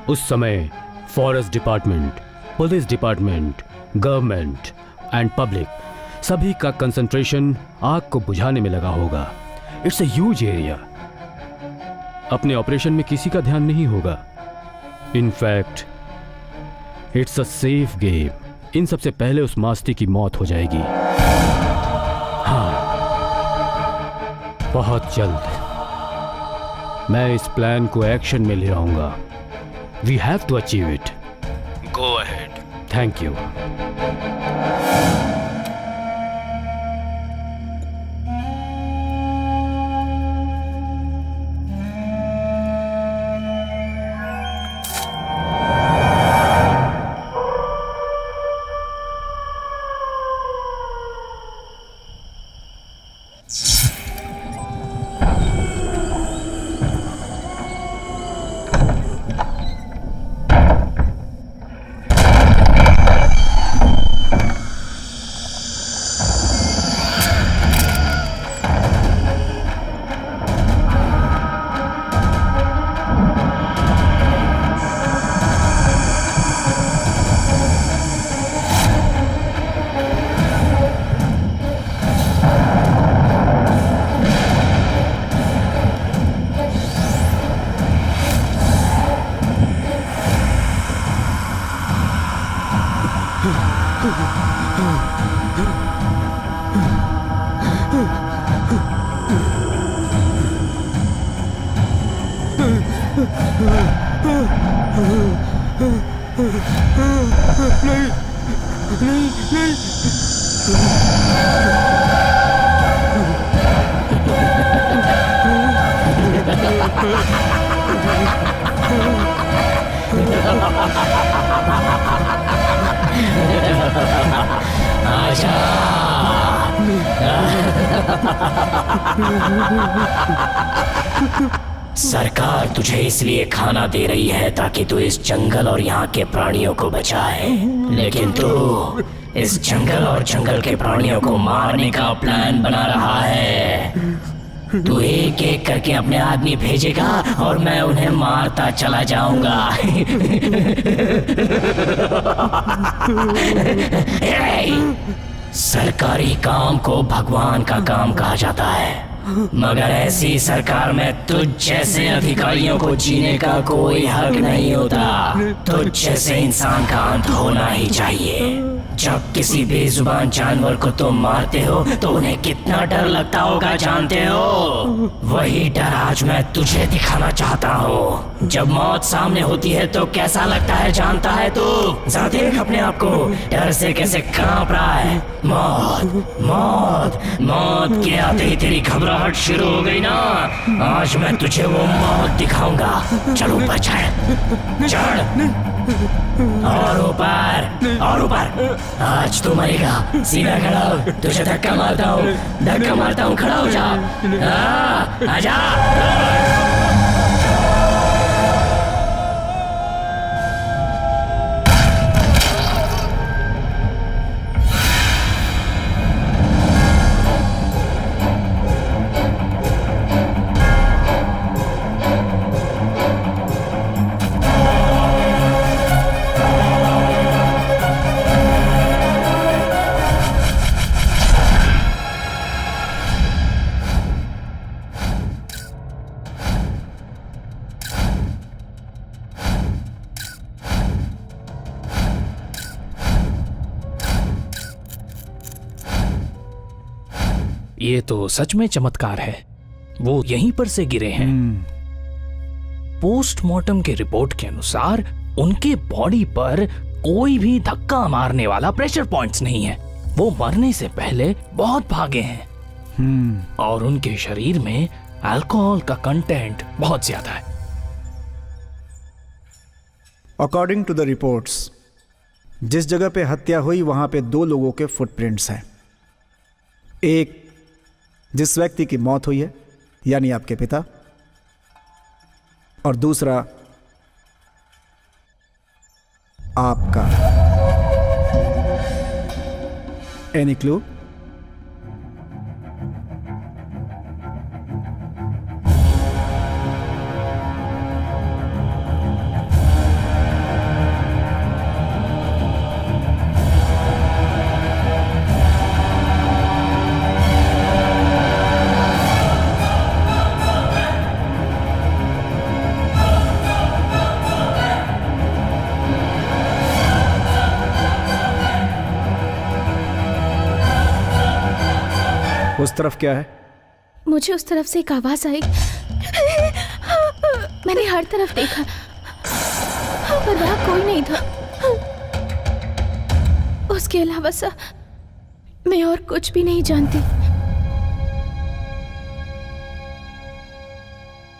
उस समय forest department, police department, government and public सभी का कंसंट्रेशन आग को बुझाने में लगा होगा। It's a huge area. अपने ऑपरेशन में किसी का ध्यान नहीं होगा। In fact it's a safe game. इन सबसे पहले उस मास्ती की मौत हो जाएगी। हाँ, बहुत जल्द मैं इस प्लान को एक्शन में ले आऊंगा। We have to achieve it. Go ahead. Thank you. सरकार तुझे इसलिए खाना दे रही है ताकि तू इस जंगल और यहाँ के प्राणियों को बचाए, लेकिन तू इस जंगल और जंगल के प्राणियों को मारने का प्लान बना रहा है। तू एक एक करके अपने आदमी भेजेगा और मैं उन्हें मारता चला जाऊंगा। सरकारी काम को भगवान का काम कहा जाता है, मगर ऐसी सरकार में तुझ जैसे अधिकारियों को जीने का कोई हक नहीं होता। तुझ जैसे इंसान का अंत होना ही चाहिए। जब किसी बेजुबान जानवर को तुम मारते हो तो उन्हें कितना डर लगता होगा जानते हो? वही डर आज मैं तुझे दिखाना चाहता हूँ। जब मौत सामने होती है तो कैसा लगता है जानता है तू? जरा देख अपने आप को, डर से कैसे कांप रहा है। मौत मौत मौत के आते ही तेरी घबराहट शुरू हो गई ना। आज मैं तुझे वो मौत दिखाऊंगा। चल ऊपर चढ़ और ऊपर और ऊपर। आज तू मरेगा। सीधा खड़ा हो, तुझे धक्का मारता हूँ, खड़ा हो जा। आजा। ये तो सच में चमत्कार है। वो यहीं पर से गिरे हैं। पोस्टमार्टम के रिपोर्ट के अनुसार उनके बॉडी पर कोई भी धक्का मारने वाला प्रेशर पॉइंट्स नहीं है। वो मरने से पहले बहुत भागे हैं और उनके शरीर में अल्कोहल का कंटेंट बहुत ज्यादा है। अकॉर्डिंग टू द रिपोर्ट्स, जिस जगह पे हत्या हुई वहां पे 2 लोगों के फुटप्रिंट्स हैं। एक जिस व्यक्ति की मौत हुई है यानी आपके पिता, और दूसरा आपका। Any clue? उस तरफ क्या है? मुझे उस तरफ से एक आवाज आई। मैंने हर तरफ देखा पर वहां कोई नहीं था। उसके अलावा मैं और कुछ भी नहीं जानती।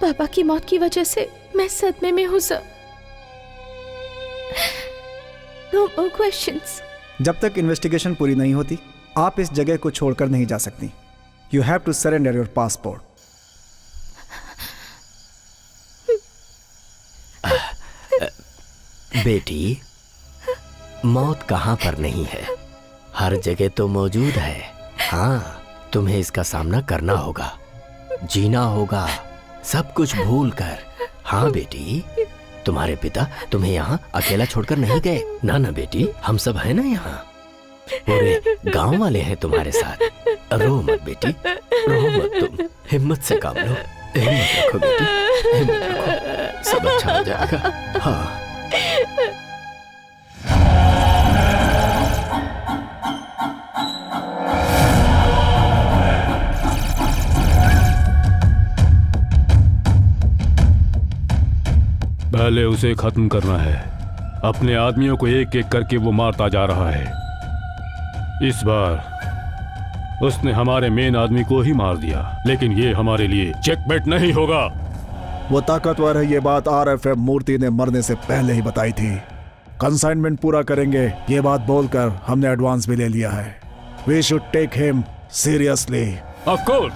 पापा की मौत की वजह से मैं सदमे में हूं सर। No more questions। जब तक इन्वेस्टिगेशन पूरी नहीं होती आप इस जगह को छोड़कर नहीं जा सकती। You have to surrender your passport। बेटी, मौत कहाँ पर नहीं है, हर जगह तो मौजूद है। हाँ, तुम्हें इसका सामना करना होगा, जीना होगा, सब कुछ भूल कर। हाँ बेटी, तुम्हारे पिता तुम्हें यहाँ अकेला छोड़कर नहीं गए। ना ना बेटी, हम सब है ना यहाँ, पूरे गांव वाले हैं तुम्हारे साथ। रो मत बेटी, रो मत तुम, हिम्मत से काम लो, हिम्मत रखो बेटी, हिम्मत रखो, सब अच्छा हो जाएगा। हाँ। पहले उसे खत्म करना है। अपने आदमियों को एक एक करके वो मारता जा रहा है। इस बार उसने हमारे मेन आदमी को ही मार दिया, लेकिन ये हमारे लिए चेकमेट नहीं होगा। वो ताकतवर है, ये बात RFM मूर्ति ने मरने से पहले ही बताई थी। कंसाइनमेंट पूरा करेंगे, ये बात बोलकर हमने एडवांस भी ले लिया है। We should take him seriously. Of course,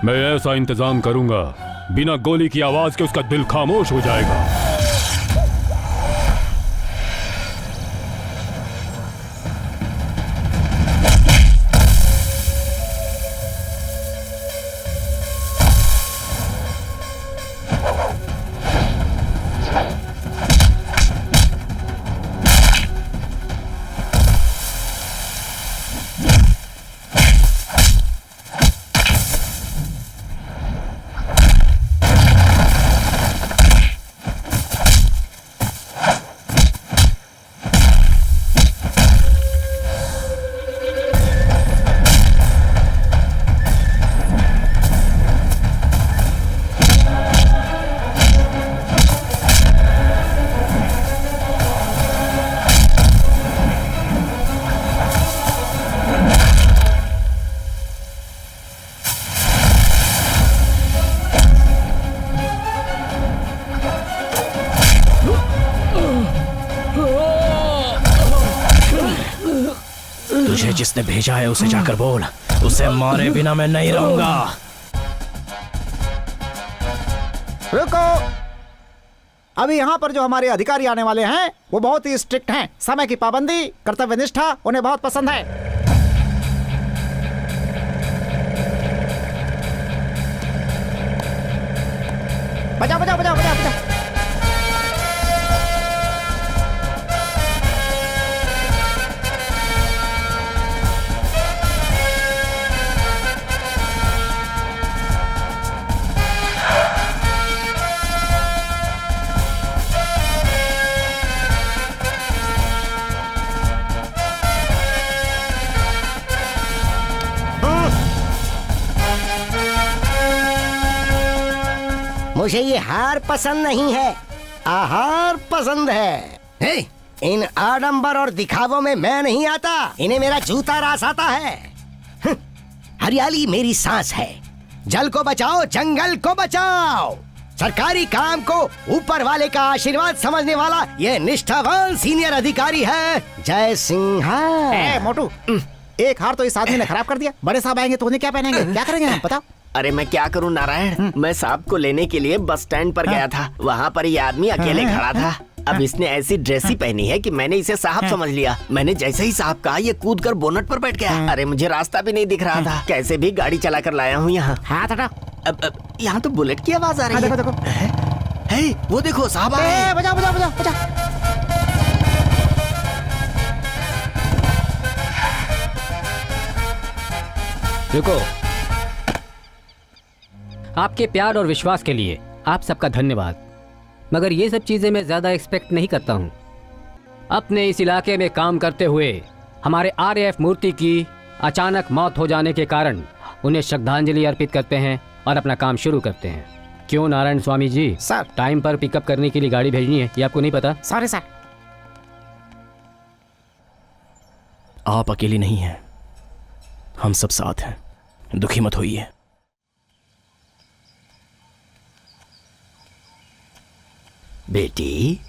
मैं ऐसा इंतजाम करूंगा, बिना गोली की आवाज के उसका दिल खामोश हो जाएगा। तुझे जिसने भेजा है उसे जाकर बोल, उसे मारे बिना मैं नहीं रहूंगा। रुको, अभी यहाँ पर जो हमारे अधिकारी आने वाले हैं वो बहुत ही स्ट्रिक्ट हैं। समय की पाबंदी, कर्तव्य निष्ठा उन्हें बहुत पसंद है। बजाओ बजाओ बजाओ बजाओ बजाओ। मुझे ये हार पसंद नहीं है, आहार पसंद है। हे, इन आडंबर और दिखावों में मैं नहीं आता, इन्हें मेरा जूता रास आता है। हरियाली मेरी सांस है। जल को बचाओ, जंगल को बचाओ। सरकारी काम को ऊपर वाले का आशीर्वाद समझने वाला ये निष्ठावान सीनियर अधिकारी है जय सिंह। मोटू, एक हार तो इस आदमी ने खराब कर दिया। बड़े साहब आएंगे तो उन्हें क्या पहनेंगे, क्या करेंगे हम, बताओ। अरे मैं क्या करूं नारायण, मैं साहब को लेने के लिए बस स्टैंड पर गया था, वहाँ पर ये आदमी अकेले खड़ा था। अब इसने ऐसी ड्रेस ही पहनी है कि मैंने इसे साहब समझ लिया। मैंने जैसे ही साहब कहा, ये कूदकर बोनट पर बैठ गया। अरे मुझे रास्ता भी नहीं दिख रहा था, कैसे भी गाड़ी चला कर लाया हूँ यहाँ। अब यहाँ तो बुलेट की आवाज आ रही है। देखो देखो, वो देखो साहब आए। बजाओ बजाओ बजाओ बजाओ। रुको, आपके प्यार और विश्वास के लिए आप सबका धन्यवाद, मगर ये सब चीज़ें मैं ज़्यादा एक्सपेक्ट नहीं करता हूँ। अपने इस इलाके में काम करते हुए हमारे RAF मूर्ति की अचानक मौत हो जाने के कारण उन्हें श्रद्धांजलि अर्पित करते हैं और अपना काम शुरू करते हैं। क्यों नारायण स्वामी जी? सर, टाइम पर पिकअप करने के लिए गाड़ी भेजनी है, ये आपको नहीं पता? Sorry sir. आप अकेली नहीं हैं, हम सब साथ हैं, दुखी मत होइए। बेटी,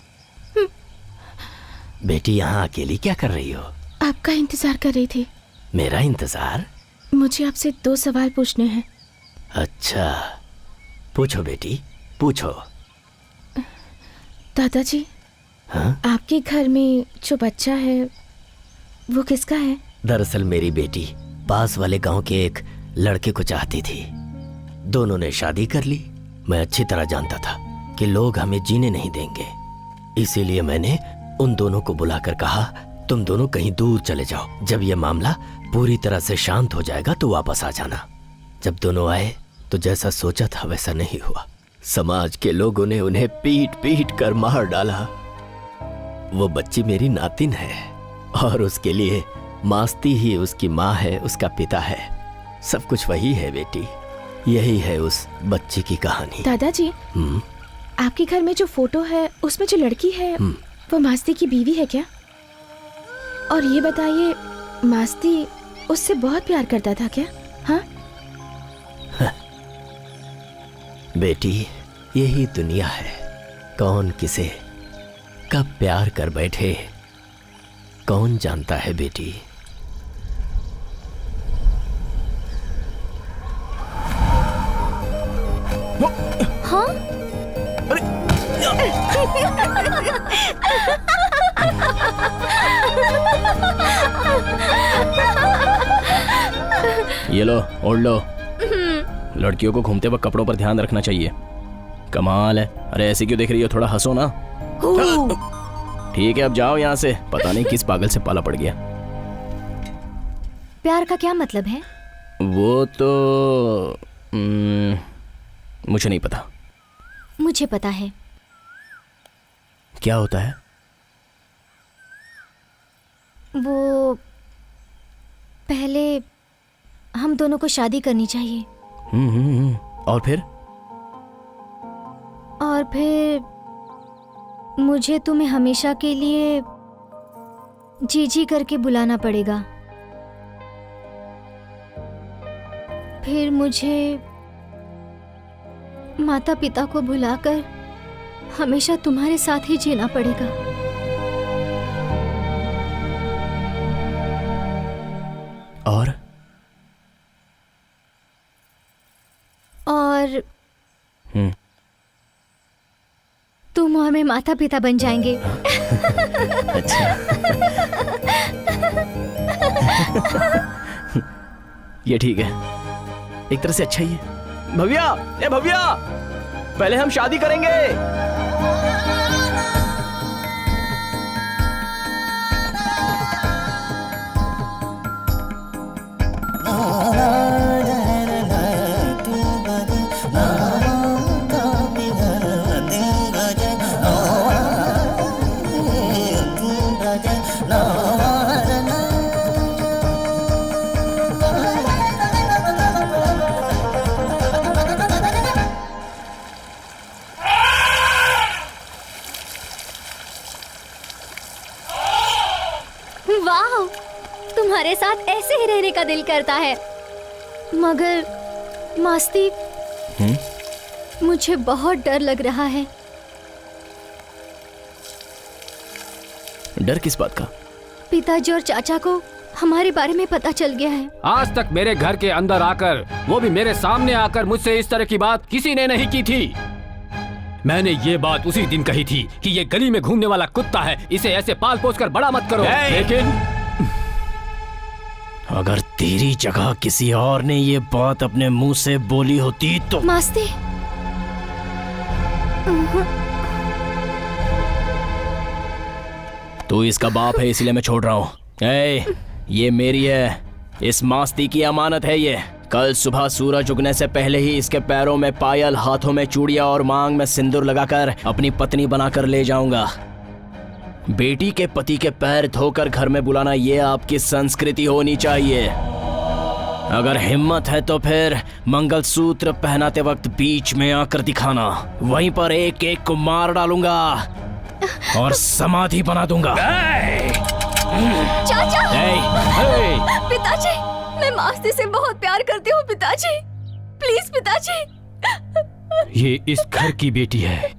बेटी यहाँ अकेली क्या कर रही हो? आपका इंतजार कर रही थी। मेरा इंतजार? मुझे आपसे 2 सवाल पूछने हैं। अच्छा, पूछो बेटी, पूछो। दादाजी, हाँ? आपके घर में जो बच्चा है वो किसका है? दरअसल मेरी बेटी पास वाले गांव के एक लड़के को चाहती थी। दोनों ने शादी कर ली। मैं अच्छी तरह जानता था कि लोग हमें जीने नहीं देंगे, इसीलिए मैंने उन दोनों को बुलाकर कहा, तुम दोनों कहीं दूर चले जाओ। जब यह मामला पूरी तरह से शांत हो जाएगा तो वापस आ जाना। जब दोनों आए तो जैसा सोचा था वैसा नहीं हुआ। समाज के लोगों ने उन्हें पीट पीट कर मार डाला। वो बच्ची मेरी नातिन है और उसके लिए मास्ती ही उसकी माँ है, उसका पिता है, सब कुछ वही है बेटी। यही है उस बच्ची की कहानी। दादाजी, आपके घर में जो फोटो है उसमें जो लड़की है वो मास्ती की बीवी है क्या? और ये बताइए, मास्ती उससे बहुत प्यार करता था क्या? हाँ बेटी, यही दुनिया है, कौन किसे कब प्यार कर बैठे कौन जानता है बेटी। हाँ? ये लो, ओढ़ लो। लड़कियों को घूमते वक्त कपड़ों पर ध्यान रखना चाहिए। कमाल है। अरे ऐसे क्यों देख रही हो, थोड़ा हंसो ना। ठीक है अब जाओ यहाँ से, पता नहीं किस पागल से पाला पड़ गया। प्यार का क्या मतलब है? वो तो मुझे नहीं पता। मुझे पता है। क्या होता है? वो पहले हम दोनों को शादी करनी चाहिए। और फिर मुझे तुम्हें हमेशा के लिए जी जी करके बुलाना पड़ेगा। फिर मुझे माता पिता को भुलाकर हमेशा तुम्हारे साथ ही जीना पड़ेगा। और तुम और मैं माता पिता बन जाएंगे। अच्छा। ये ठीक है, एक तरह से अच्छा ही है। भव्या, ए भव्या, पहले हम शादी करेंगे। वाह, तुम्हारे साथ ऐसे ही रहने का दिल करता है। मगर मास्ती, मुझे बहुत डर लग रहा है। डर किस बात का? पिताजी और चाचा को हमारे बारे में पता चल गया है। आज तक मेरे घर के अंदर आकर, वो भी मेरे सामने आकर मुझसे इस तरह की बात किसी ने नहीं की थी। मैंने ये बात उसी दिन कही थी कि ये गली में घूमने वाला कुत्ता है, इसे ऐसे पाल पोस कर बड़ा मत करो। लेकिन अगर तेरी जगह किसी और ने ये बात अपने मुंह से बोली होती तो। मास्ती, तू इसका बाप है इसलिए मैं छोड़ रहा हूँ। ये मेरी है, इस मास्ती की अमानत है ये। कल सुबह सूरज उगने से पहले ही इसके पैरों में पायल, हाथों में चूड़ियां और मांग में सिंदूर लगाकर अपनी पत्नी बनाकर ले जाऊंगा। बेटी के पति के पैर धोकर घर में बुलाना ये आपकी संस्कृति होनी चाहिए। अगर हिम्मत है तो फिर मंगलसूत्र पहनाते वक्त बीच में आकर दिखाना, वहीं पर एक एक को मार डालूंगा और समाधि बना दूंगा। चाचा! पिताजी, मैं मास्ती से बहुत प्यार करती हूँ पिताजी, प्लीज पिताजी। ये इस घर की बेटी है,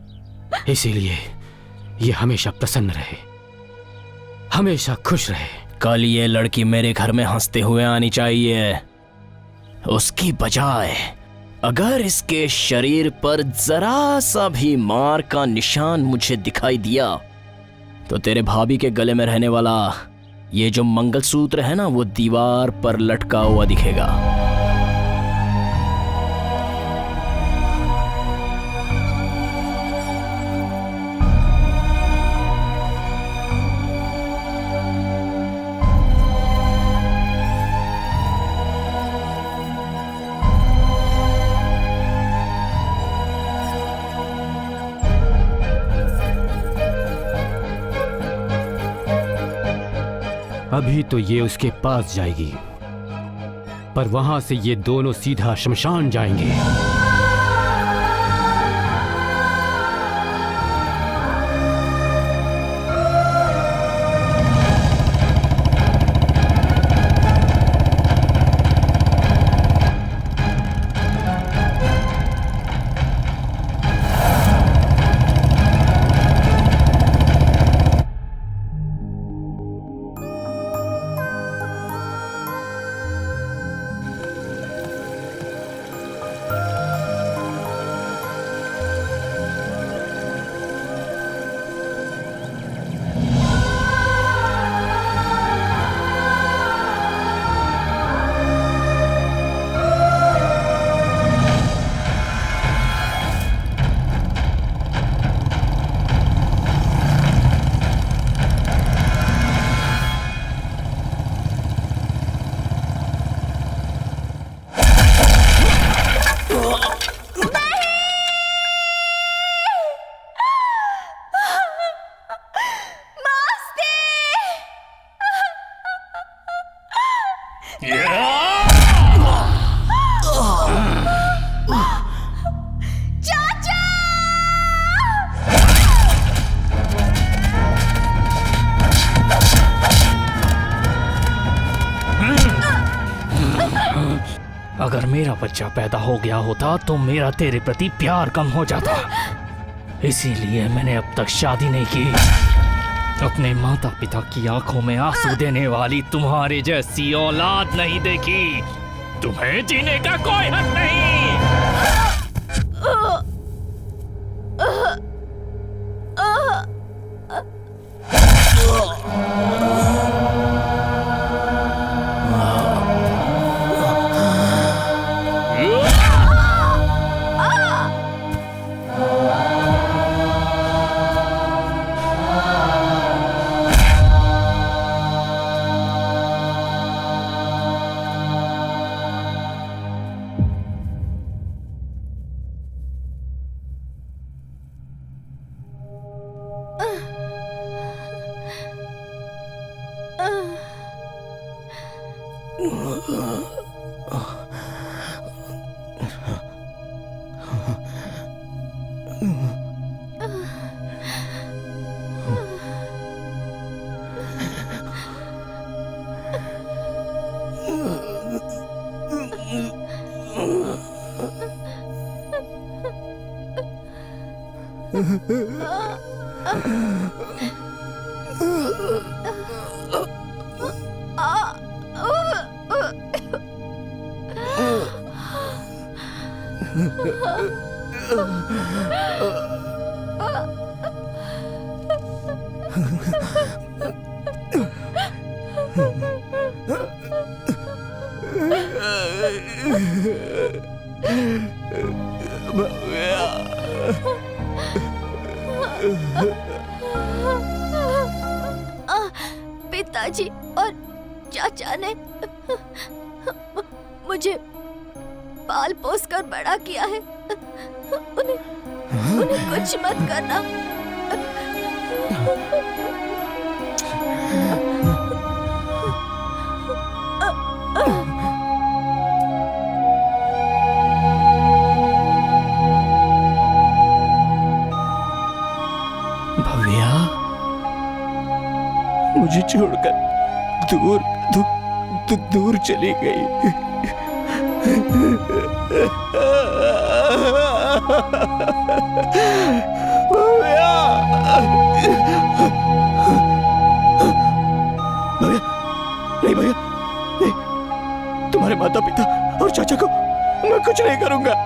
इसीलिए ये हमेशा प्रसन्न रहे, हमेशा खुश रहे। कल ये लड़की मेरे घर में हंसते हुए आनी चाहिए, उसकी बजाय अगर इसके शरीर पर जरा सा भी मार का निशान मुझे दिखाई दिया तो तेरे भाभी के गले में रहने वाला ये जो मंगलसूत्र है ना, वो दीवार पर लटका हुआ दिखेगा। अभी तो ये उसके पास जाएगी, पर वहां से ये दोनों सीधा शमशान जाएंगे। अगर मेरा बच्चा पैदा हो गया होता तो मेरा तेरे प्रति प्यार कम हो जाता। इसीलिए मैंने अब तक शादी नहीं की। अपने माता पिता की आंखों में आंसू देने वाली तुम्हारे जैसी औलाद नहीं देखी। तुम्हें जीने का कोई हक नहीं। पिताजी और चाचा ने मुझे पाल पोस कर बड़ा किया है। उन्हें कुछ मत करना। भव्या, मुझे छोड़कर दूर दूर चली गई। भव्या, नहीं भैया, नहीं। तुम्हारे माता पिता और चाचा को मैं कुछ नहीं करूंगा।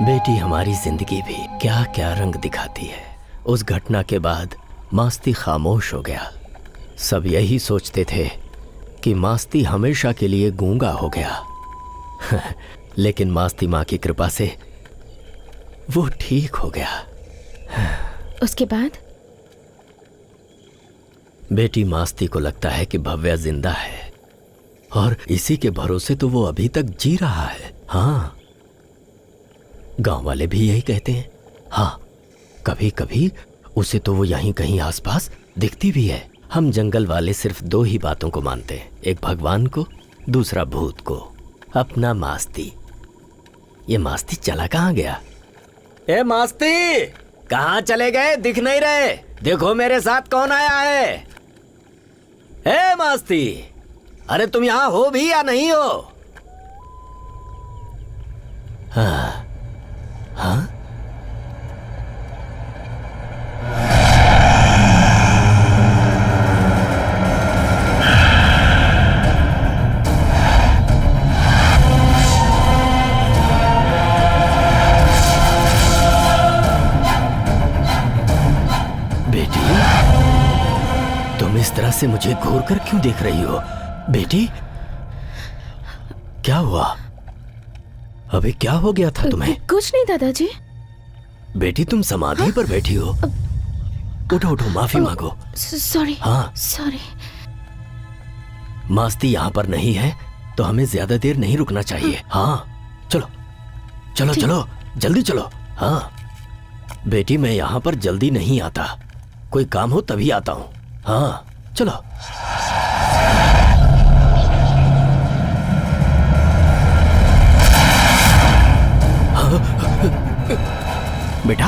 बेटी हमारी जिंदगी भी क्या क्या रंग दिखाती है। उस घटना के बाद मास्ती खामोश हो गया। सब यही सोचते थे कि मास्ती हमेशा के लिए गूंगा हो गया। लेकिन मास्ती माँ की कृपा से वो ठीक हो गया। उसके बाद बेटी मास्ती को लगता है कि भव्या जिंदा है और इसी के भरोसे तो वो अभी तक जी रहा है। हाँ, गांव वाले भी यही कहते हैं। हाँ, कभी कभी उसे तो वो यहीं कहीं आसपास दिखती भी है। हम जंगल वाले सिर्फ दो ही बातों को मानते हैं, एक भगवान को, दूसरा भूत को। अपना मास्ती। ये मास्ती चला कहाँ गया? ए मास्ती, कहाँ चले गए? दिख नहीं रहे। देखो मेरे साथ कौन आया है। ए मास्ती, अरे तुम यहाँ हो भी या नहीं हो? हाँ हाँ, बेटी तुम इस तरह से मुझे घूर कर क्यों देख रही हो? बेटी क्या हुआ? अबे क्या हो गया था तुम्हें? कुछ नहीं दादाजी। बेटी तुम समाधि पर बैठी हो। उठो उठो, माफी मांगो। सॉरी। हाँ सॉरी। मास्ती यहाँ पर नहीं है तो हमें ज्यादा देर नहीं रुकना चाहिए। हाँ चलो चलो चलो, जल्दी चलो। हाँ बेटी, मैं यहाँ पर जल्दी नहीं आता, कोई काम हो तभी आता हूँ। हाँ चलो। बेटा,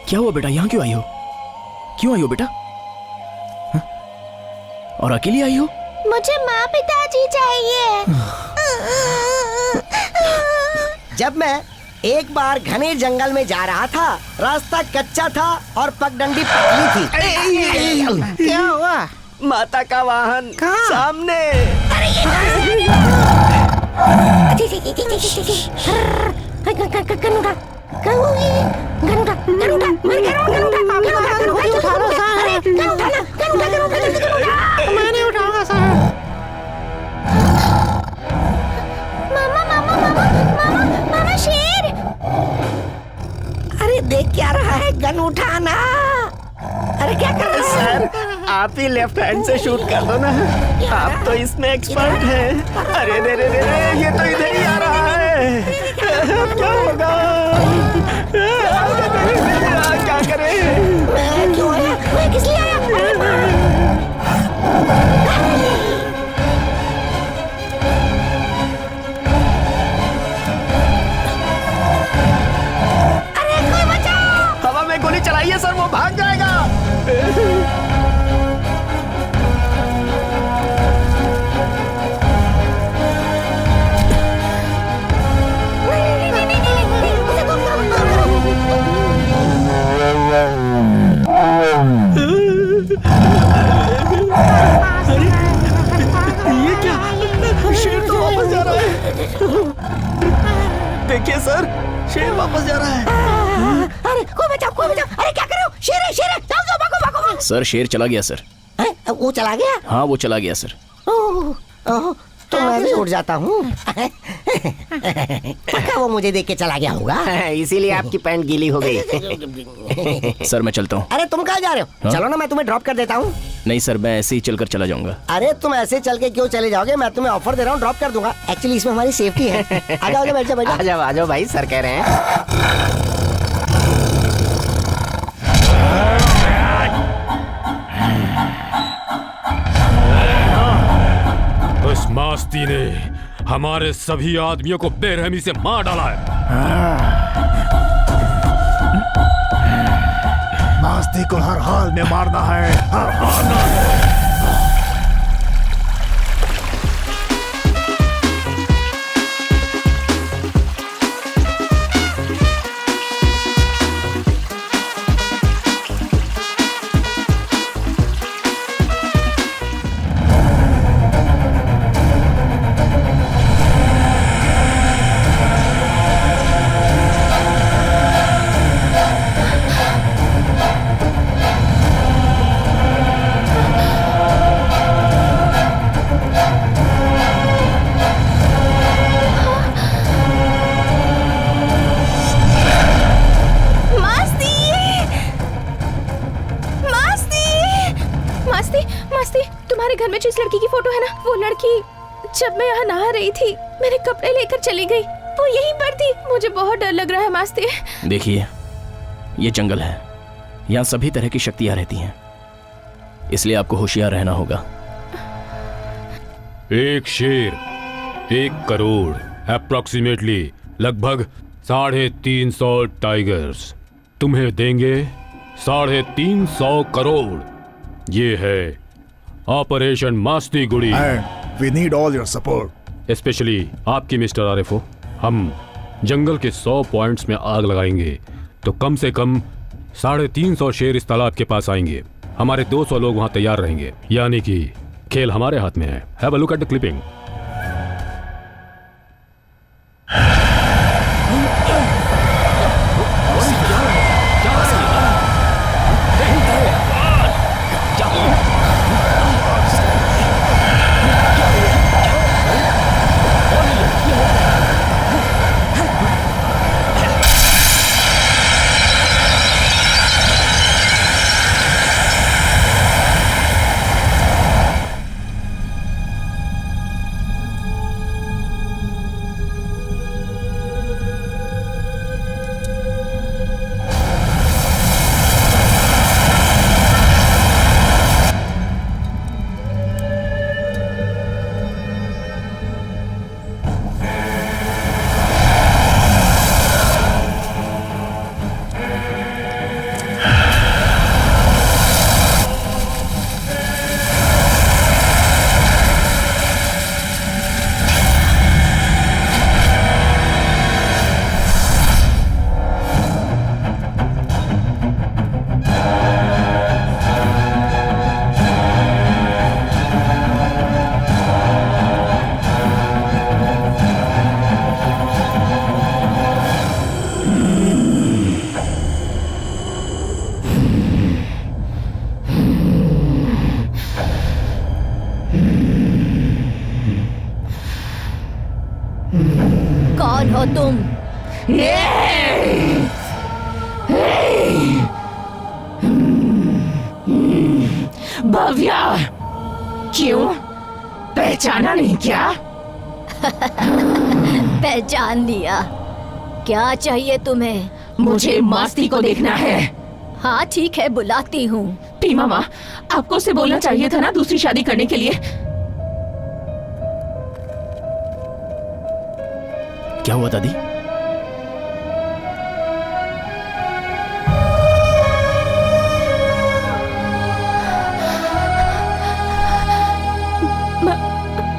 क्या हुआ बेटा? यहाँ क्यों आई हो? क्यों आई हो बेटा? हा? और अकेली आई हो? मुझे माँ पिताजी चाहिए। जब मैं एक बार घने जंगल में जा रहा था, रास्ता कच्चा था और पगडंडी पतली थी। क्या हुआ? माता का वाहन सामने। मैंने उठाऊंगा सर। मामा शेर! अरे देख क्या रहा है? गन उठाना। अरे क्या कर रहे हैं सर? आप ही लेफ्ट हैंड से शूट कर दो ना, आप तो इसमें एक्सपर्ट हैं। अरे रे रे रे रे, ये तो इधर ही आ रहा है। अब क्या होगा? क्या करें? क्यों आया? मैं किस लिए आया? अरे कोई बचाओ! हवा में गोली चलाइए सर, वो भाग जाएगा। ये क्या? शेर तो वापस जा रहा है। देखिए सर, शेर वापस जा रहा है। अरे कोई बचाओ, कोई बचाओ! अरे क्या कर रहे हो? शेर है, शेर है! जाओ जाओ, भागो भागो भागो! सर शेर चला गया सर। वो चला गया? हाँ वो चला गया सर। ओह, तो मैं भी उठ जाता हूँ। पक्का वो मुझे देख के चला गया होगा, इसीलिए आपकी पैंट गीली हो गई। सर मैं चलता हूँ। अरे तुम कहाँ जा रहे हो? हाँ? चलो ना, मैं तुम्हें ड्रॉप कर देता हूँ। नहीं सर, मैं ऐसे ही चलकर चला जाऊंगा। अरे तुम ऐसे चल के क्यों चले जाओगे? मैं तुम्हें ऑफर दे रहा हूँ, ड्रॉप कर दूंगा। एक्चुअली इसमें हमारी सेफ्टी है। आ जाओ, बैठ जाओ, बैठ जाओ। आ जाओ भाई, सर कह रहे हैं। उस मास्ती ने हमारे सभी आदमियों को बेरहमी से मार डाला है। मास्ती को हर हाल में मारना है, हर हाल में। तुम्हारे घर में जिस लड़की की फोटो है ना, वो लड़की जब मैं यहाँ नहा रही थी, मैंने कपड़े लेकर चली गई, वो यहीं पर थी। मुझे बहुत डर लग रहा है मास्ती। देखिए, ये जंगल है, यहाँ सभी तरह की शक्तियाँ रहती हैं, इसलिए आपको होशियार रहना होगा। एक शेर 1 करोड़ अप्रोक्सीमेटली लगभग 350 टाइगर्स तुम्हें देंगे 350 करोड़। ये है operation Masti Gudi. We need all your support. Specially आपकी मिस्टर आरिफो। हम जंगल के 100 पॉइंट्स में आग लगाएंगे तो कम से कम 350 शेर इस तालाब के पास आएंगे। हमारे 200 लोग वहां तैयार रहेंगे, यानी कि खेल हमारे हाथ में है। Have a look at the clipping. हो तुम? भव्या, क्यों पहचाना नहीं क्या? पहचान लिया। क्या चाहिए तुम्हें? मुझे मास्ती को देखना है। हाँ ठीक है, बुलाती हूँ। टी मामा, आपको उसे बोलना चाहिए था ना दूसरी शादी करने के लिए। क्या हुआ दादी?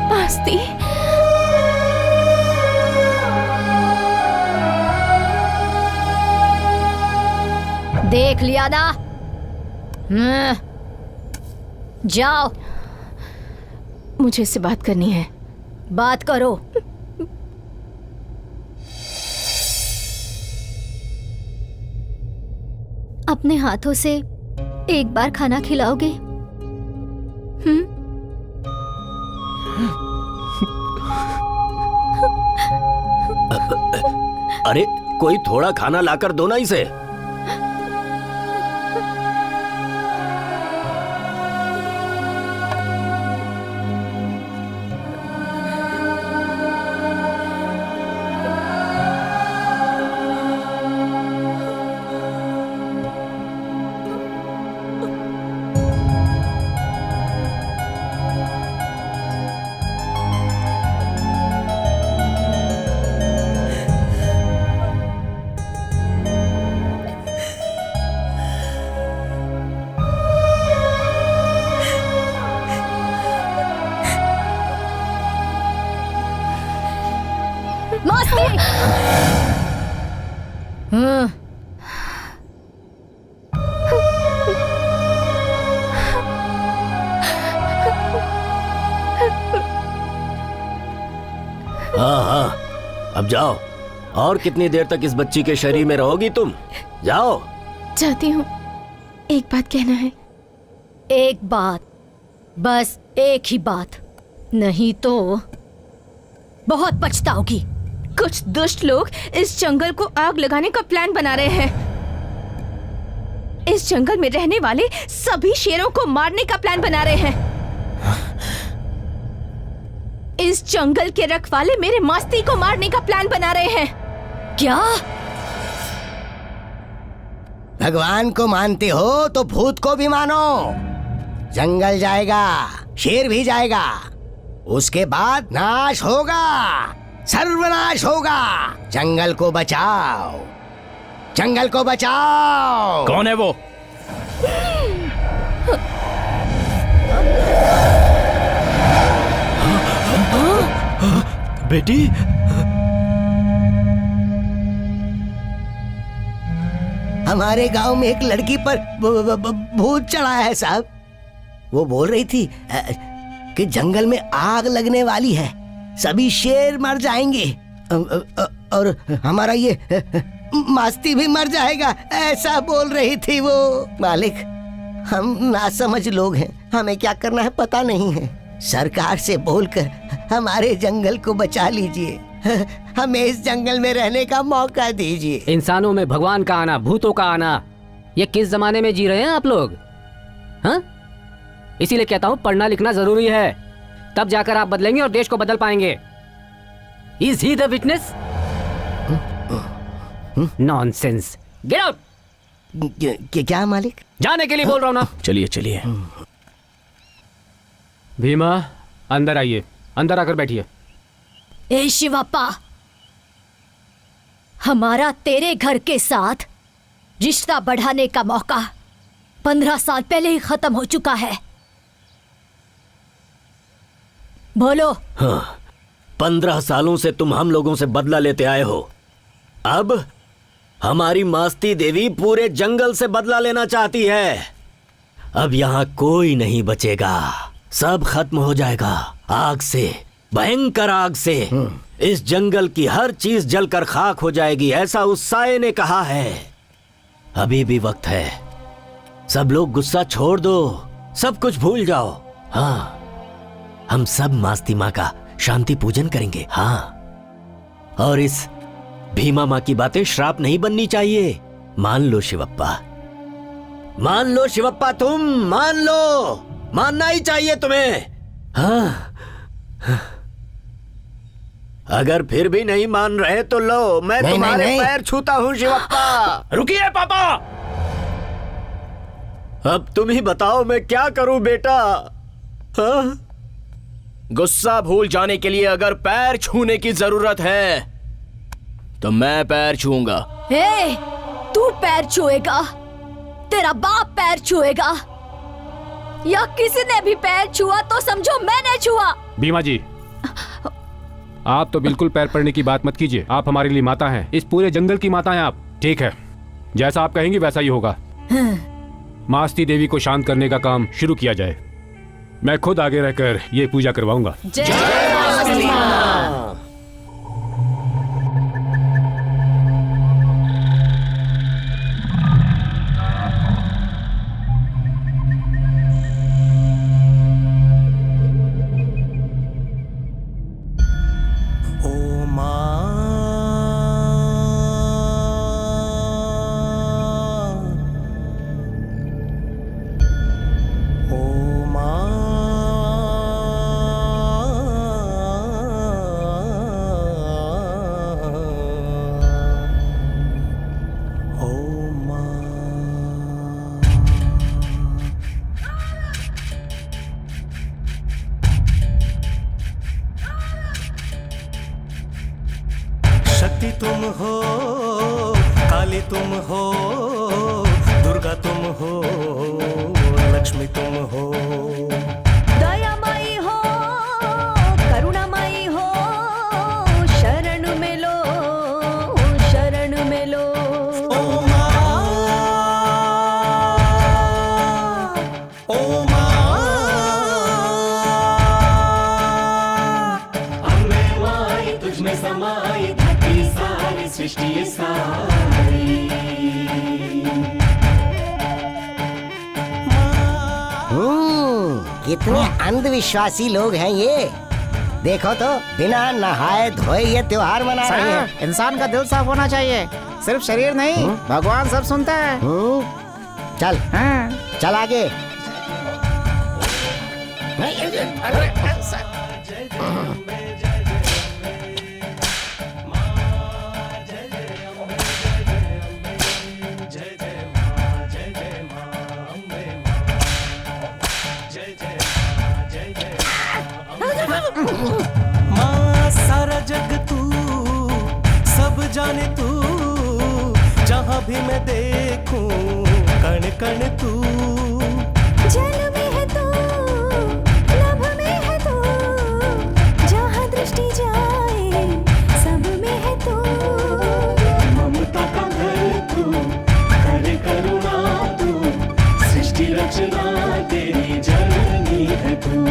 मास्ती, देख लिया ना? जाओ। मुझे इससे बात करनी है। बात करो। अपने हाथों से एक बार खाना खिलाओगे? अरे कोई थोड़ा खाना लाकर दो ना इसे। हाँ, अब जाओ। और कितनी देर तक इस बच्ची के शरीर में रहोगी तुम? जाओ। चाहती हूँ, एक बात कहना है। एक बात, बस एक ही बात, नहीं तो बहुत पछताओगी। कुछ दुष्ट लोग इस जंगल को आग लगाने का प्लान बना रहे हैं। इस जंगल में रहने वाले सभी शेरों को मारने का प्लान बना रहे हैं। इस जंगल के रखवाले मेरे मास्ती को मारने का प्लान बना रहे हैं। क्या? भगवान को मानते हो तो भूत को भी मानो। जंगल जाएगा, शेर भी जाएगा, उसके बाद नाश होगा, सर्वनाश होगा। जंगल को बचाओ, जंगल को बचाओ। कौन है वो? बेटी, हमारे गांव में एक लड़की पर भूत चढ़ा है साहब। वो बोल रही थी कि जंगल में आग लगने वाली है, सभी शेर मर जाएंगे और हमारा ये मास्ती भी मर जाएगा, ऐसा बोल रही थी वो। मालिक, हम नासमझ लोग हैं, हमें क्या करना है पता नहीं है। सरकार से बोलकर हमारे जंगल को बचा लीजिए, हमें इस जंगल में रहने का मौका दीजिए। इंसानों में भगवान का आना, भूतों का आना, ये किस जमाने में जी रहे हैं आप लोग? हाँ, इसीलिए कहता हूँ पढ़ना लिखना जरूरी है, तब जाकर आप बदलेंगे और देश को बदल पाएंगे। Is he the witness? Nonsense. Get out. क्या मालिक? जाने के लिए बोल रहा हूँ ना। चलिए चलिए। भीमा, अंदर आइए, अंदर आकर बैठिए। ए शिवप्पा, हमारा तेरे घर के साथ रिश्ता बढ़ाने का मौका 15 साल पहले ही खत्म हो चुका है। बोलो। हाँ, 15 सालों से तुम हम लोगों से बदला लेते आए हो। अब हमारी मास्ती देवी पूरे जंगल से बदला लेना चाहती है। अब यहाँ कोई नहीं बचेगा, सब खत्म हो जाएगा आग से, भयंकर आग से। इस जंगल की हर चीज जलकर खाक हो जाएगी, ऐसा उस साये ने कहा है। अभी भी वक्त है, सब लोग गुस्सा छोड़ दो, सब कुछ भूल जाओ। हाँ, हम सब मास्ती माँ का शांति पूजन करेंगे। हाँ, और इस भीमा माँ की बातें श्राप नहीं बननी चाहिए। मान लो शिवप्पा, मान लो शिवप्पा, तुम मान लो, मानना ही चाहिए तुम्हें। हाँ, अगर फिर भी नहीं मान रहे तो लो, मैं तुम्हारे पैर छूता हूँ शिवप्पा। रुकिए पापा, अब तुम ही बताओ मैं क्या करूं बेटा। हाँ? गुस्सा भूल जाने के लिए अगर पैर छूने की जरूरत है तो मैं पैर छूऊंगा। हे, तू पैर छुएगा, तेरा बाप पैर छुएगा, या किसी ने भी पैर छुआ तो समझो मैंने छुआ। भीमा जी, आप तो बिल्कुल पैर पड़ने की बात मत कीजिए। आप हमारे लिए माता हैं, इस पूरे जंगल की माता हैं आप। ठीक है, जैसा आप कहेंगी वैसा ही होगा। मास्ती देवी को शांत करने का काम शुरू किया जाए। मैं खुद आगे रहकर ये पूजा करवाऊंगा। जय मास्ती माँ। शक्ति तुम हो, काली तुम हो, दुर्गा तुम हो, लक्ष्मी तुम हो, दयामयी हो, करुणामयी हो, शरण में लो, शरण में लो। ओ माँ, ओ माँ, अम्बे माई तुझ में समाई, सारी सृष्टि सारी। कितने अंधविश्वासी लोग हैं ये। देखो तो बिना नहाए धोए ये त्योहार मना रहे हैं। इंसान का दिल साफ होना चाहिए, सिर्फ शरीर नहीं। भगवान सब सुनता है। चल, चल आगे। माँ सारा जग तू, सब जाने तू, जहाँ भी मैं देखूं कण कण तू। जल में है तू, नभ में है तू, जहाँ दृष्टि जाए सब में है तू। ममता का घर तू, करे करुणा तू, सृष्टि रचना तेरी जननी है तू।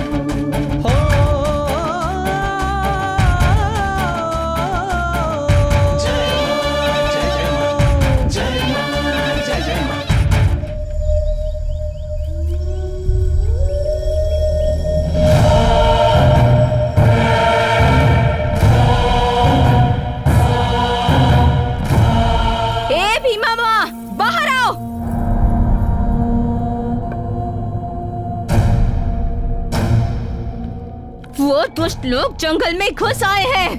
वो दुष्ट लोग जंगल में घुस आए हैं।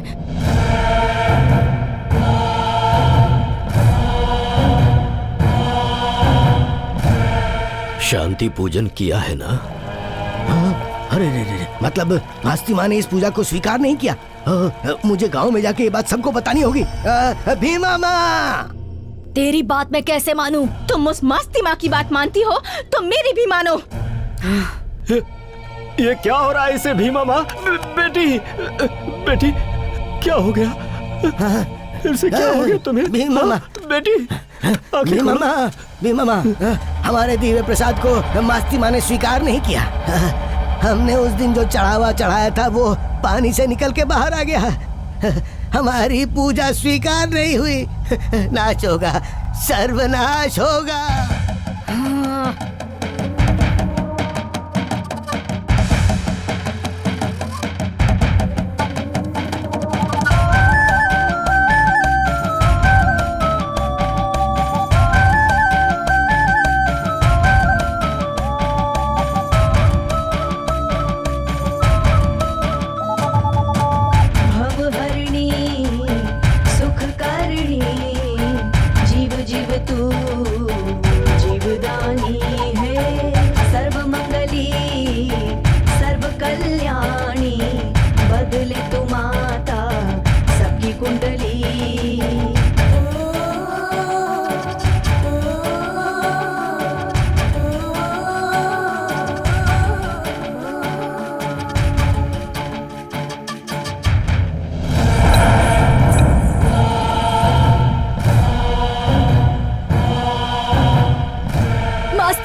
शांति पूजन किया है ना? अरे रे, मतलब मास्ती माँ ने इस पूजा को स्वीकार नहीं किया। मुझे गांव में जाके ये बात सबको बतानी होगी। भीमा माँ, तेरी बात मैं कैसे मानूं? तुम उस मस्ती माँ की बात मानती हो तो मेरी भी मानो। ये क्या हो रहा है इसे? भीमा माँ, बेटी, बेटी क्या हो गया? फिर से क्या हो गया तुम्हें? भीमा माँ, बेटी, भीमा माँ, भीमा माँ, हमारे दिव्य प्रसाद को मास्ती माँ ने स्वीकार नहीं किया। हमने उस दिन जो चढ़ावा चढ़ाया था वो पानी से निकल के बाहर आ गया। हमारी पूजा स्वीकार नहीं हुई। नाश होगा, सर्वनाश होगा।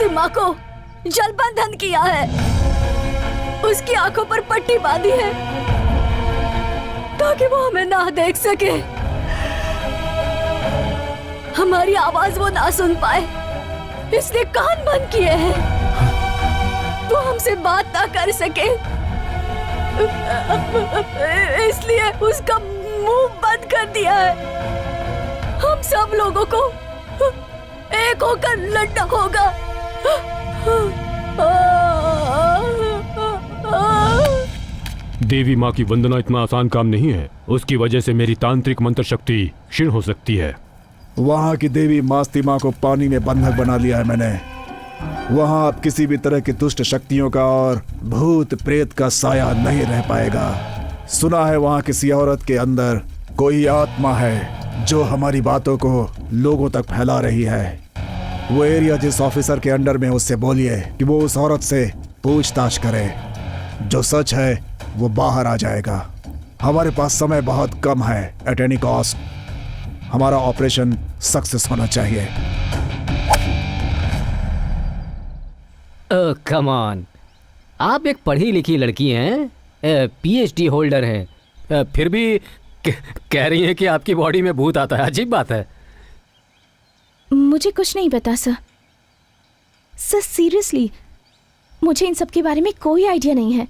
मास्ती माँ को जल बंधन किया है, उसकी आंखों पर पट्टी बांधी है ताकि वो हमें ना देख सके, हमारी आवाज वो ना सुन पाए, इसने कान बंद किए हैं, वो हमसे बात ना कर सके, इसलिए उसका मुंह बंद कर दिया है। हम सब लोगों को एक होकर लड़ना होगा। देवी माँ की वंदना इतना आसान काम नहीं है, उसकी वजह से मेरी तांत्रिक मंत्र शक्ति क्षीण हो सकती है। वहाँ की देवी मास्ती माँ को पानी में बंधक बना लिया है मैंने। वहाँ अब किसी भी तरह की दुष्ट शक्तियों का और भूत प्रेत का साया नहीं रह पाएगा। सुना है वहाँ किसी औरत के अंदर कोई आत्मा है जो हमारी बातों को लोगों तक फैला रही है। वो एरिया जिस ऑफिसर के अंडर में, उससे बोलिए कि वो उस औरत से पूछताछ करे। जो सच है वो बाहर आ जाएगा। हमारे पास समय बहुत कम है। एट एनी कॉस्ट हमारा ऑपरेशन सक्सेस होना चाहिए। कम ऑन, आप एक पढ़ी लिखी लड़की हैं, पीएचडी होल्डर हैं, फिर भी कह रही हैं कि आपकी बॉडी में भूत आता है। अजीब बात है। मुझे कुछ नहीं पता सर। सर सीरियसली मुझे इन सब के बारे में कोई आइडिया नहीं है।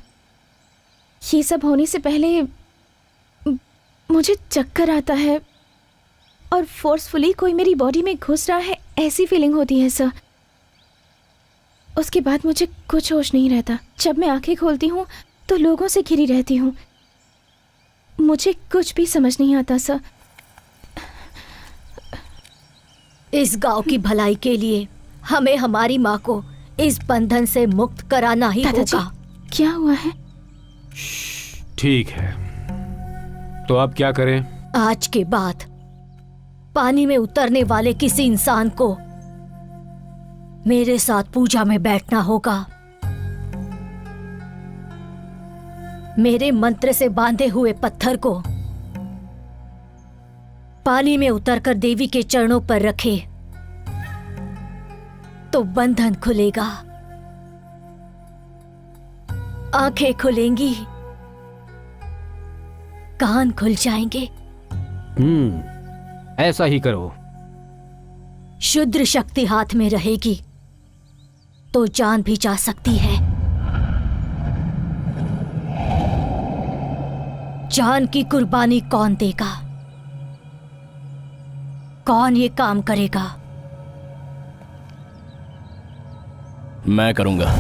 ये सब होने से पहले मुझे चक्कर आता है और फोर्सफुली कोई मेरी बॉडी में घुस रहा है, ऐसी फीलिंग होती है सर। उसके बाद मुझे कुछ होश नहीं रहता। जब मैं आंखें खोलती हूँ तो लोगों से घिरी रहती हूँ। मुझे कुछ भी समझ नहीं आता सर। इस गांव की भलाई के लिए हमें हमारी माँ को इस बंधन से मुक्त कराना ही होगा। क्या हुआ है? ठीक है, तो आप क्या करें? आज के बाद पानी में उतरने वाले किसी इंसान को मेरे साथ पूजा में बैठना होगा। मेरे मंत्र से बांधे हुए पत्थर को पानी में उतरकर देवी के चरणों पर रखे तो बंधन खुलेगा, आंखें खुलेंगी, कान खुल जाएंगे। ऐसा ही करो। शुद्र शक्ति हाथ में रहेगी तो जान भी जा सकती है। जान की कुर्बानी कौन देगा? कौन ये काम करेगा? मैं करूंगा।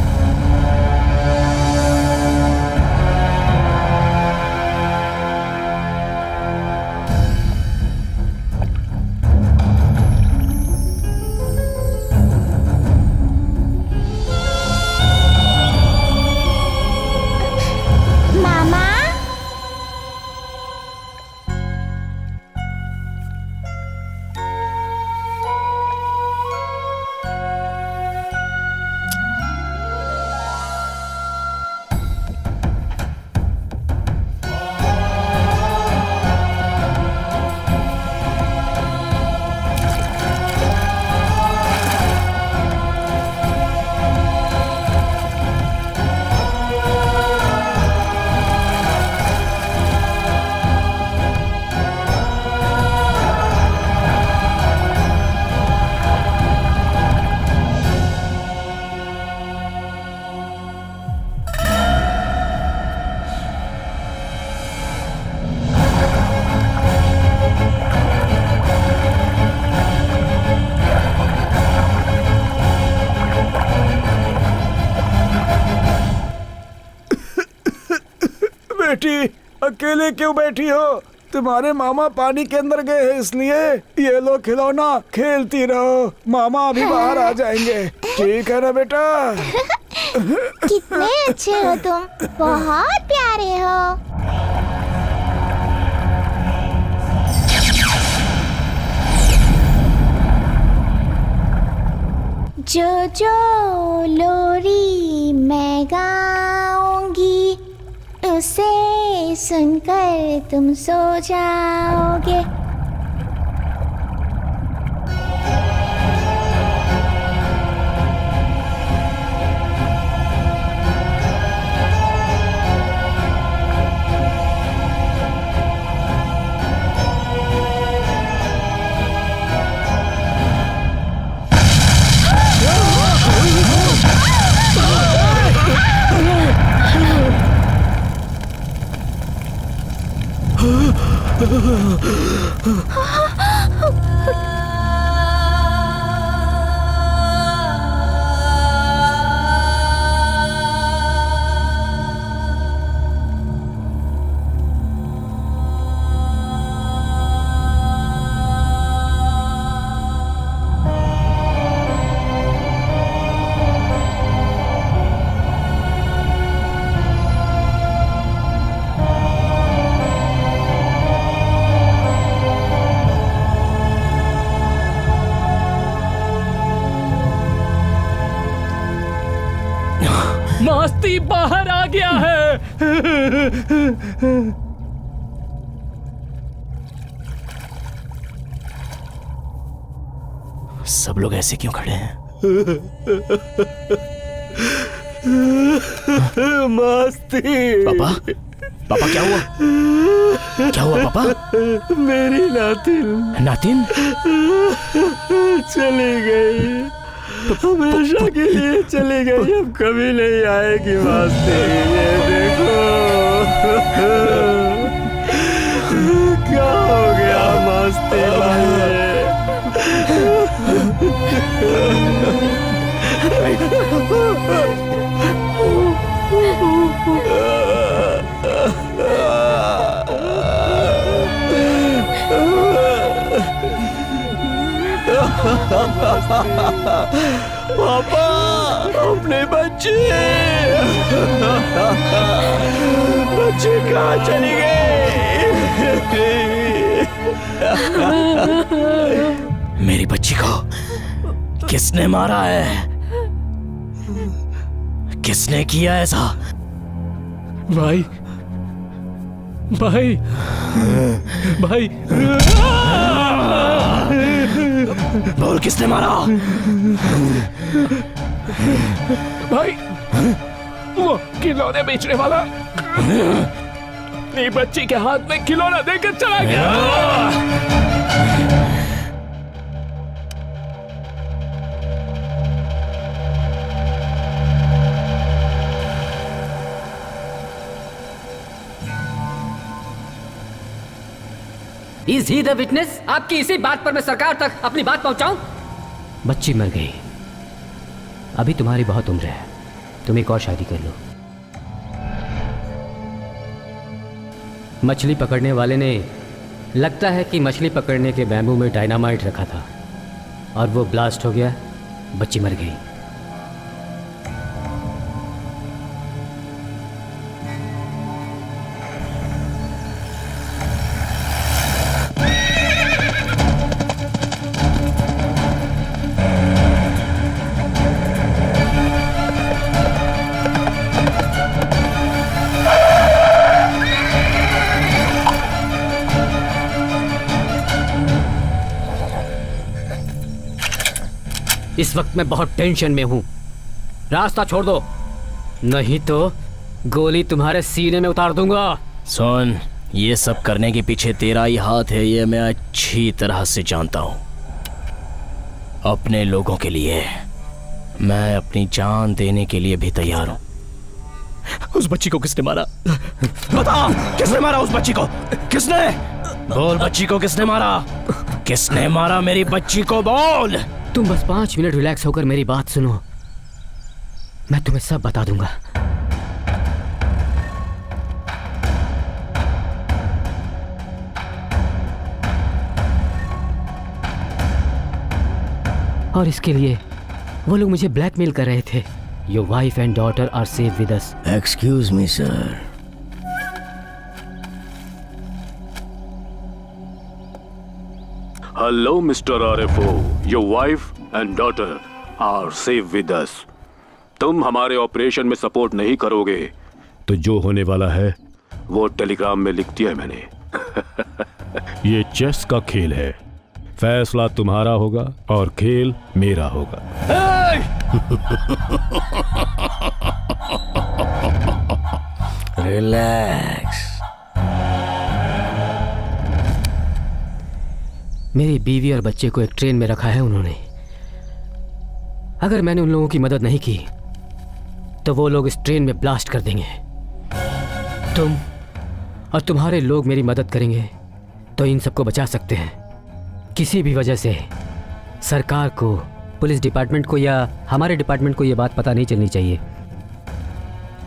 मामा, बेटी अकेले क्यों बैठी हो? तुम्हारे मामा पानी के अंदर गए हैं, इसलिए ये लो खिलौना, खेलती रहो। मामा अभी बाहर आ जाएंगे। ठीक है ना बेटा? कितने अच्छे हो तुम, बहुत प्यारे हो। जो जो लोरी मैं गाऊंगी उसे सुनकर तुम सो जाओगे। मास्ती बाहर आ गया है। सब लोग ऐसे क्यों खड़े हैं? मस्ती। पापा, पापा क्या हुआ? क्या हुआ पापा? मेरी नातिन नातिन चली गई, हमेशा के लिए चली गई, अब कभी नहीं आएगी। मस्ती ये देखो क्या हो गया मस्ती भाई। पापा अपने बच्चे कहाँ चली गई? मेरी बच्ची को किसने मारा है? किसने किया ऐसा? भाई भाई भाई बोल किसने मारा? भाई वो खिलौने बेचने वाला मेरी बच्ची के हाथ में खिलौना देकर चला गया। Is he the witness? आपकी इसी बात पर मैं सरकार तक अपनी बात पहुंचाऊं? बच्ची मर गई, अभी तुम्हारी बहुत उम्र है, तुम एक और शादी कर लो। मछली पकड़ने वाले ने लगता है कि मछली पकड़ने के बैम्बू में डायनामाइट रखा था और वो ब्लास्ट हो गया, बच्ची मर गई। इस वक्त मैं बहुत टेंशन में हूं, रास्ता छोड़ दो नहीं तो गोली तुम्हारे सीने में उतार दूंगा। सुन, ये सब करने के पीछे तेरा ही हाथ है, ये मैं अच्छी तरह से जानता हूं। अपने लोगों के लिए मैं अपनी जान देने के लिए भी तैयार हूं। उस बच्ची को किसने मारा? बता, किसने मारा उस बच्ची को? किसने? बोल, बच्ची को किसने मारा? किसने मारा मेरी बच्ची को? बोल। तुम बस 5 मिनट रिलैक्स होकर मेरी बात सुनो, मैं तुम्हें सब बता दूंगा। और इसके लिए वो लोग मुझे ब्लैकमेल कर रहे थे। Your wife and daughter are safe with us. Excuse me sir, Hello, Mr. RFO. Your wife and daughter are safe with us. तुम हमारे ऑपरेशन में सपोर्ट नहीं करोगे तो जो होने वाला है वो टेलीग्राम में लिख दिया है मैंने। ये चेस का खेल है, फैसला तुम्हारा होगा और खेल मेरा होगा। रिलैक्स। मेरी बीवी और बच्चे को एक ट्रेन में रखा है उन्होंने। अगर मैंने उन लोगों की मदद नहीं की तो वो लोग इस ट्रेन में ब्लास्ट कर देंगे। तुम और तुम्हारे लोग मेरी मदद करेंगे तो इन सबको बचा सकते हैं। किसी भी वजह से सरकार को, पुलिस डिपार्टमेंट को या हमारे डिपार्टमेंट को ये बात पता नहीं चलनी चाहिए।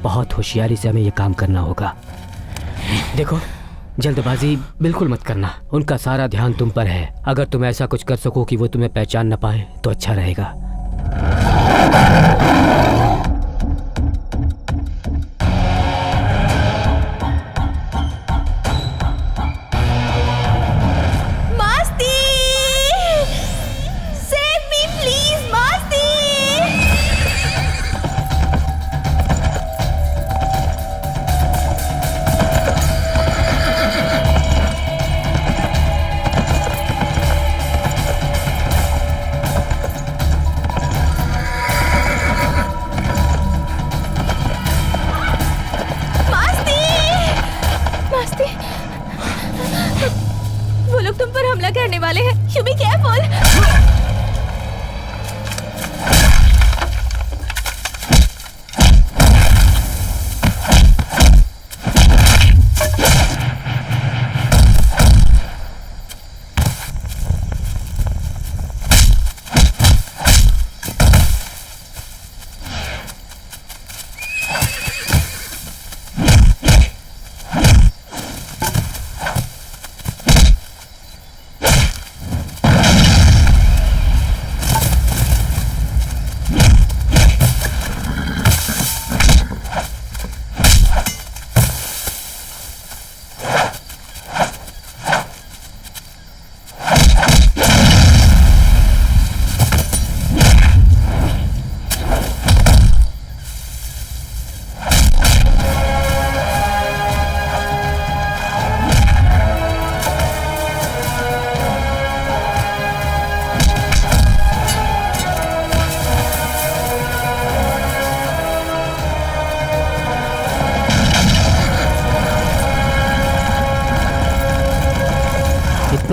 बहुत होशियारी से हमें ये काम करना होगा। देखो, जल्दबाजी बिल्कुल मत करना। उनका सारा ध्यान तुम पर है। अगर तुम ऐसा कुछ कर सको कि वो तुम्हें पहचान न पाए तो अच्छा रहेगा।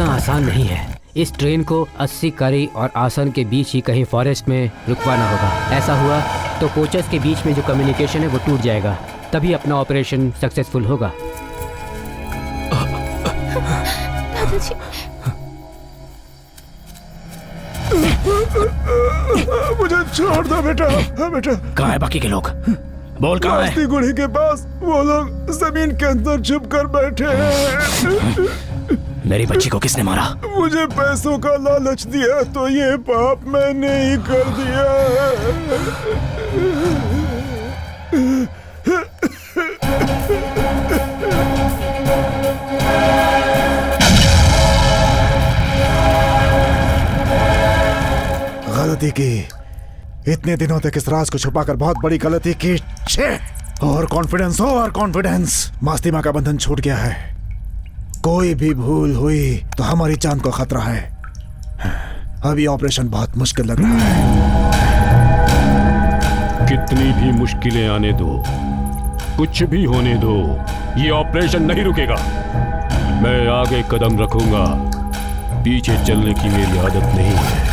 आसान नहीं है। इस ट्रेन को 80 करी और आसन के बीच ही कहीं फॉरेस्ट में रुकवाना होगा। ऐसा हुआ तो कोचेस के बीच में जो कम्युनिकेशन है वो टूट जाएगा, तभी अपना ऑपरेशन सक्सेसफुल होगा। दादाजी, मुझे छोड़ दो बेटा। बेटा कहाँ है बाकी के लोग? बोल कहाँ है? गुड़ी के पास। वो लोग जमीन के अंदर छुप कर बैठे हैं। मेरी बच्ची को किसने मारा? मुझे पैसों का लालच दिया तो ये पाप मैंने ही कर दिया। गलती की। इतने दिनों तक इस राज को छुपाकर बहुत बड़ी गलती की। और कॉन्फिडेंस, और कॉन्फिडेंस। मास्तिमा का बंधन छूट गया है। कोई भी भूल हुई तो हमारी जान को खतरा है। अभी ऑपरेशन बहुत मुश्किल लग रहा है। कितनी भी मुश्किलें आने दो, कुछ भी होने दो, ये ऑपरेशन नहीं रुकेगा। मैं आगे कदम रखूंगा। पीछे चलने की मेरी आदत नहीं है।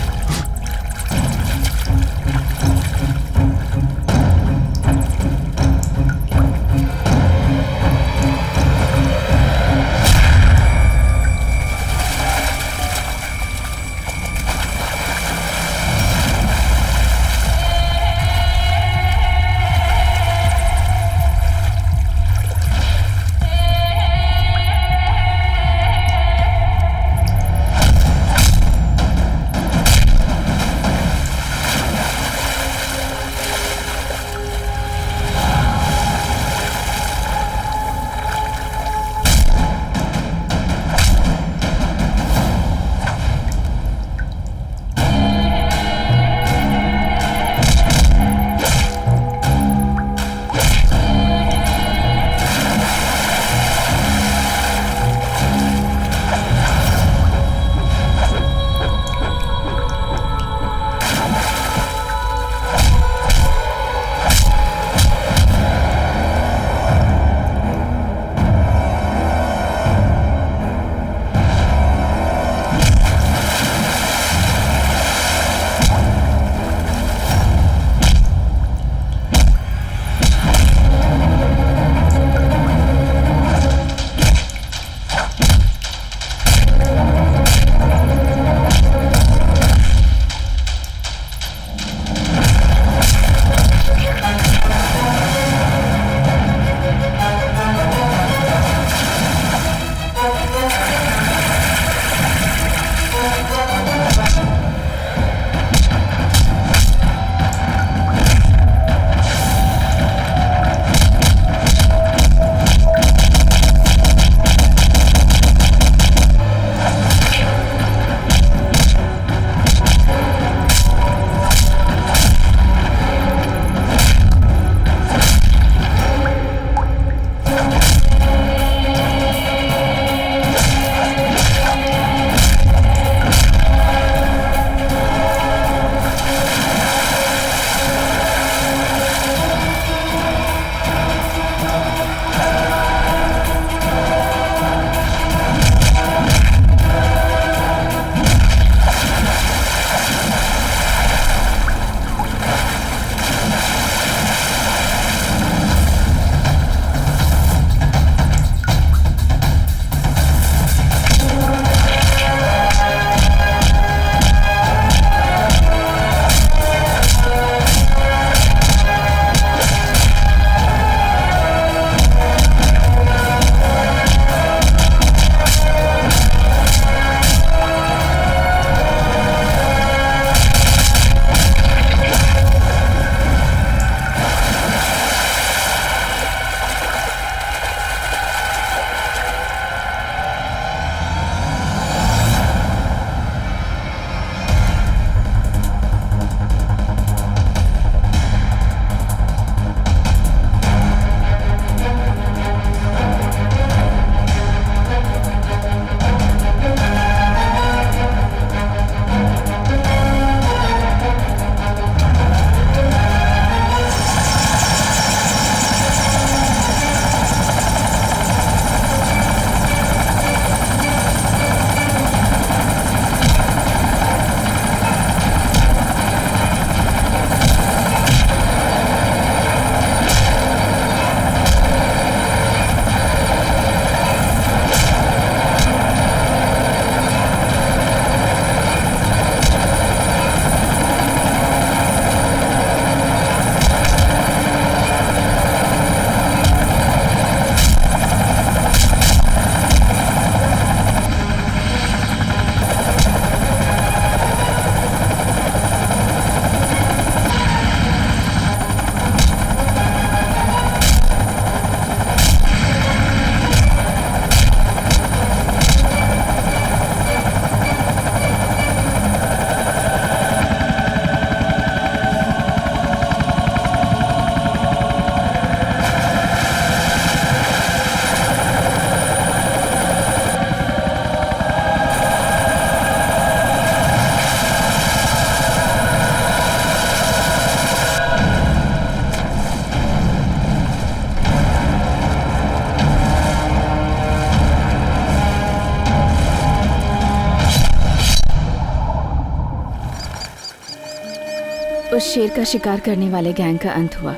उस शेर का शिकार करने वाले गैंग का अंत हुआ।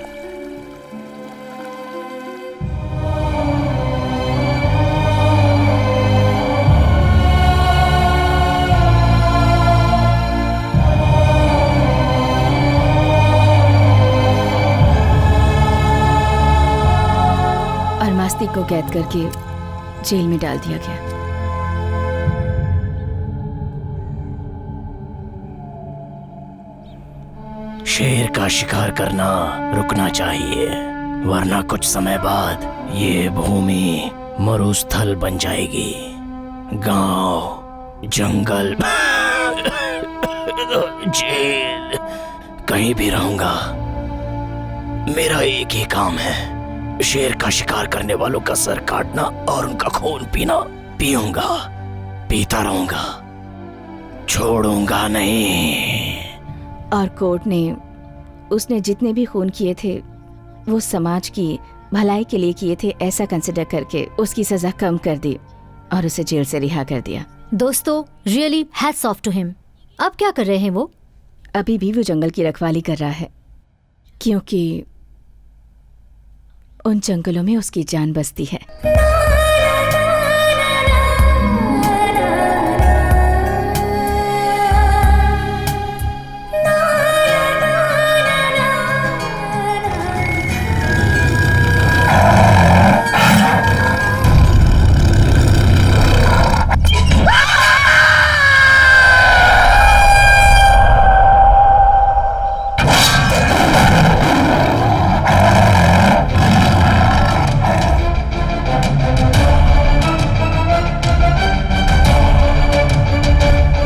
और मास्ती को कैद करके जेल में डाल दिया गया। शेर का शिकार करना रुकना चाहिए, वरना कुछ समय बाद ये भूमि मरुस्थल बन जाएगी। गांव, जंगल, जेल, कहीं भी रहूंगा। मेरा एक ही काम है, शेर का शिकार करने वालों का सर काटना और उनका खून पीना। पीऊंगा, पीता रहूंगा, छोड़ूंगा नहीं। और कोर्ट ने उसने जितने भी खून किए थे वो समाज की भलाई के लिए किए थे, ऐसा कंसिडर करके उसकी सजा कम कर दी और उसे जेल से रिहा कर दिया। दोस्तों, really hats off to him. अब क्या कर रहे हैं वो? अभी भी वो जंगल की रखवाली कर रहा है, क्योंकि उन जंगलों में उसकी जान बसती है।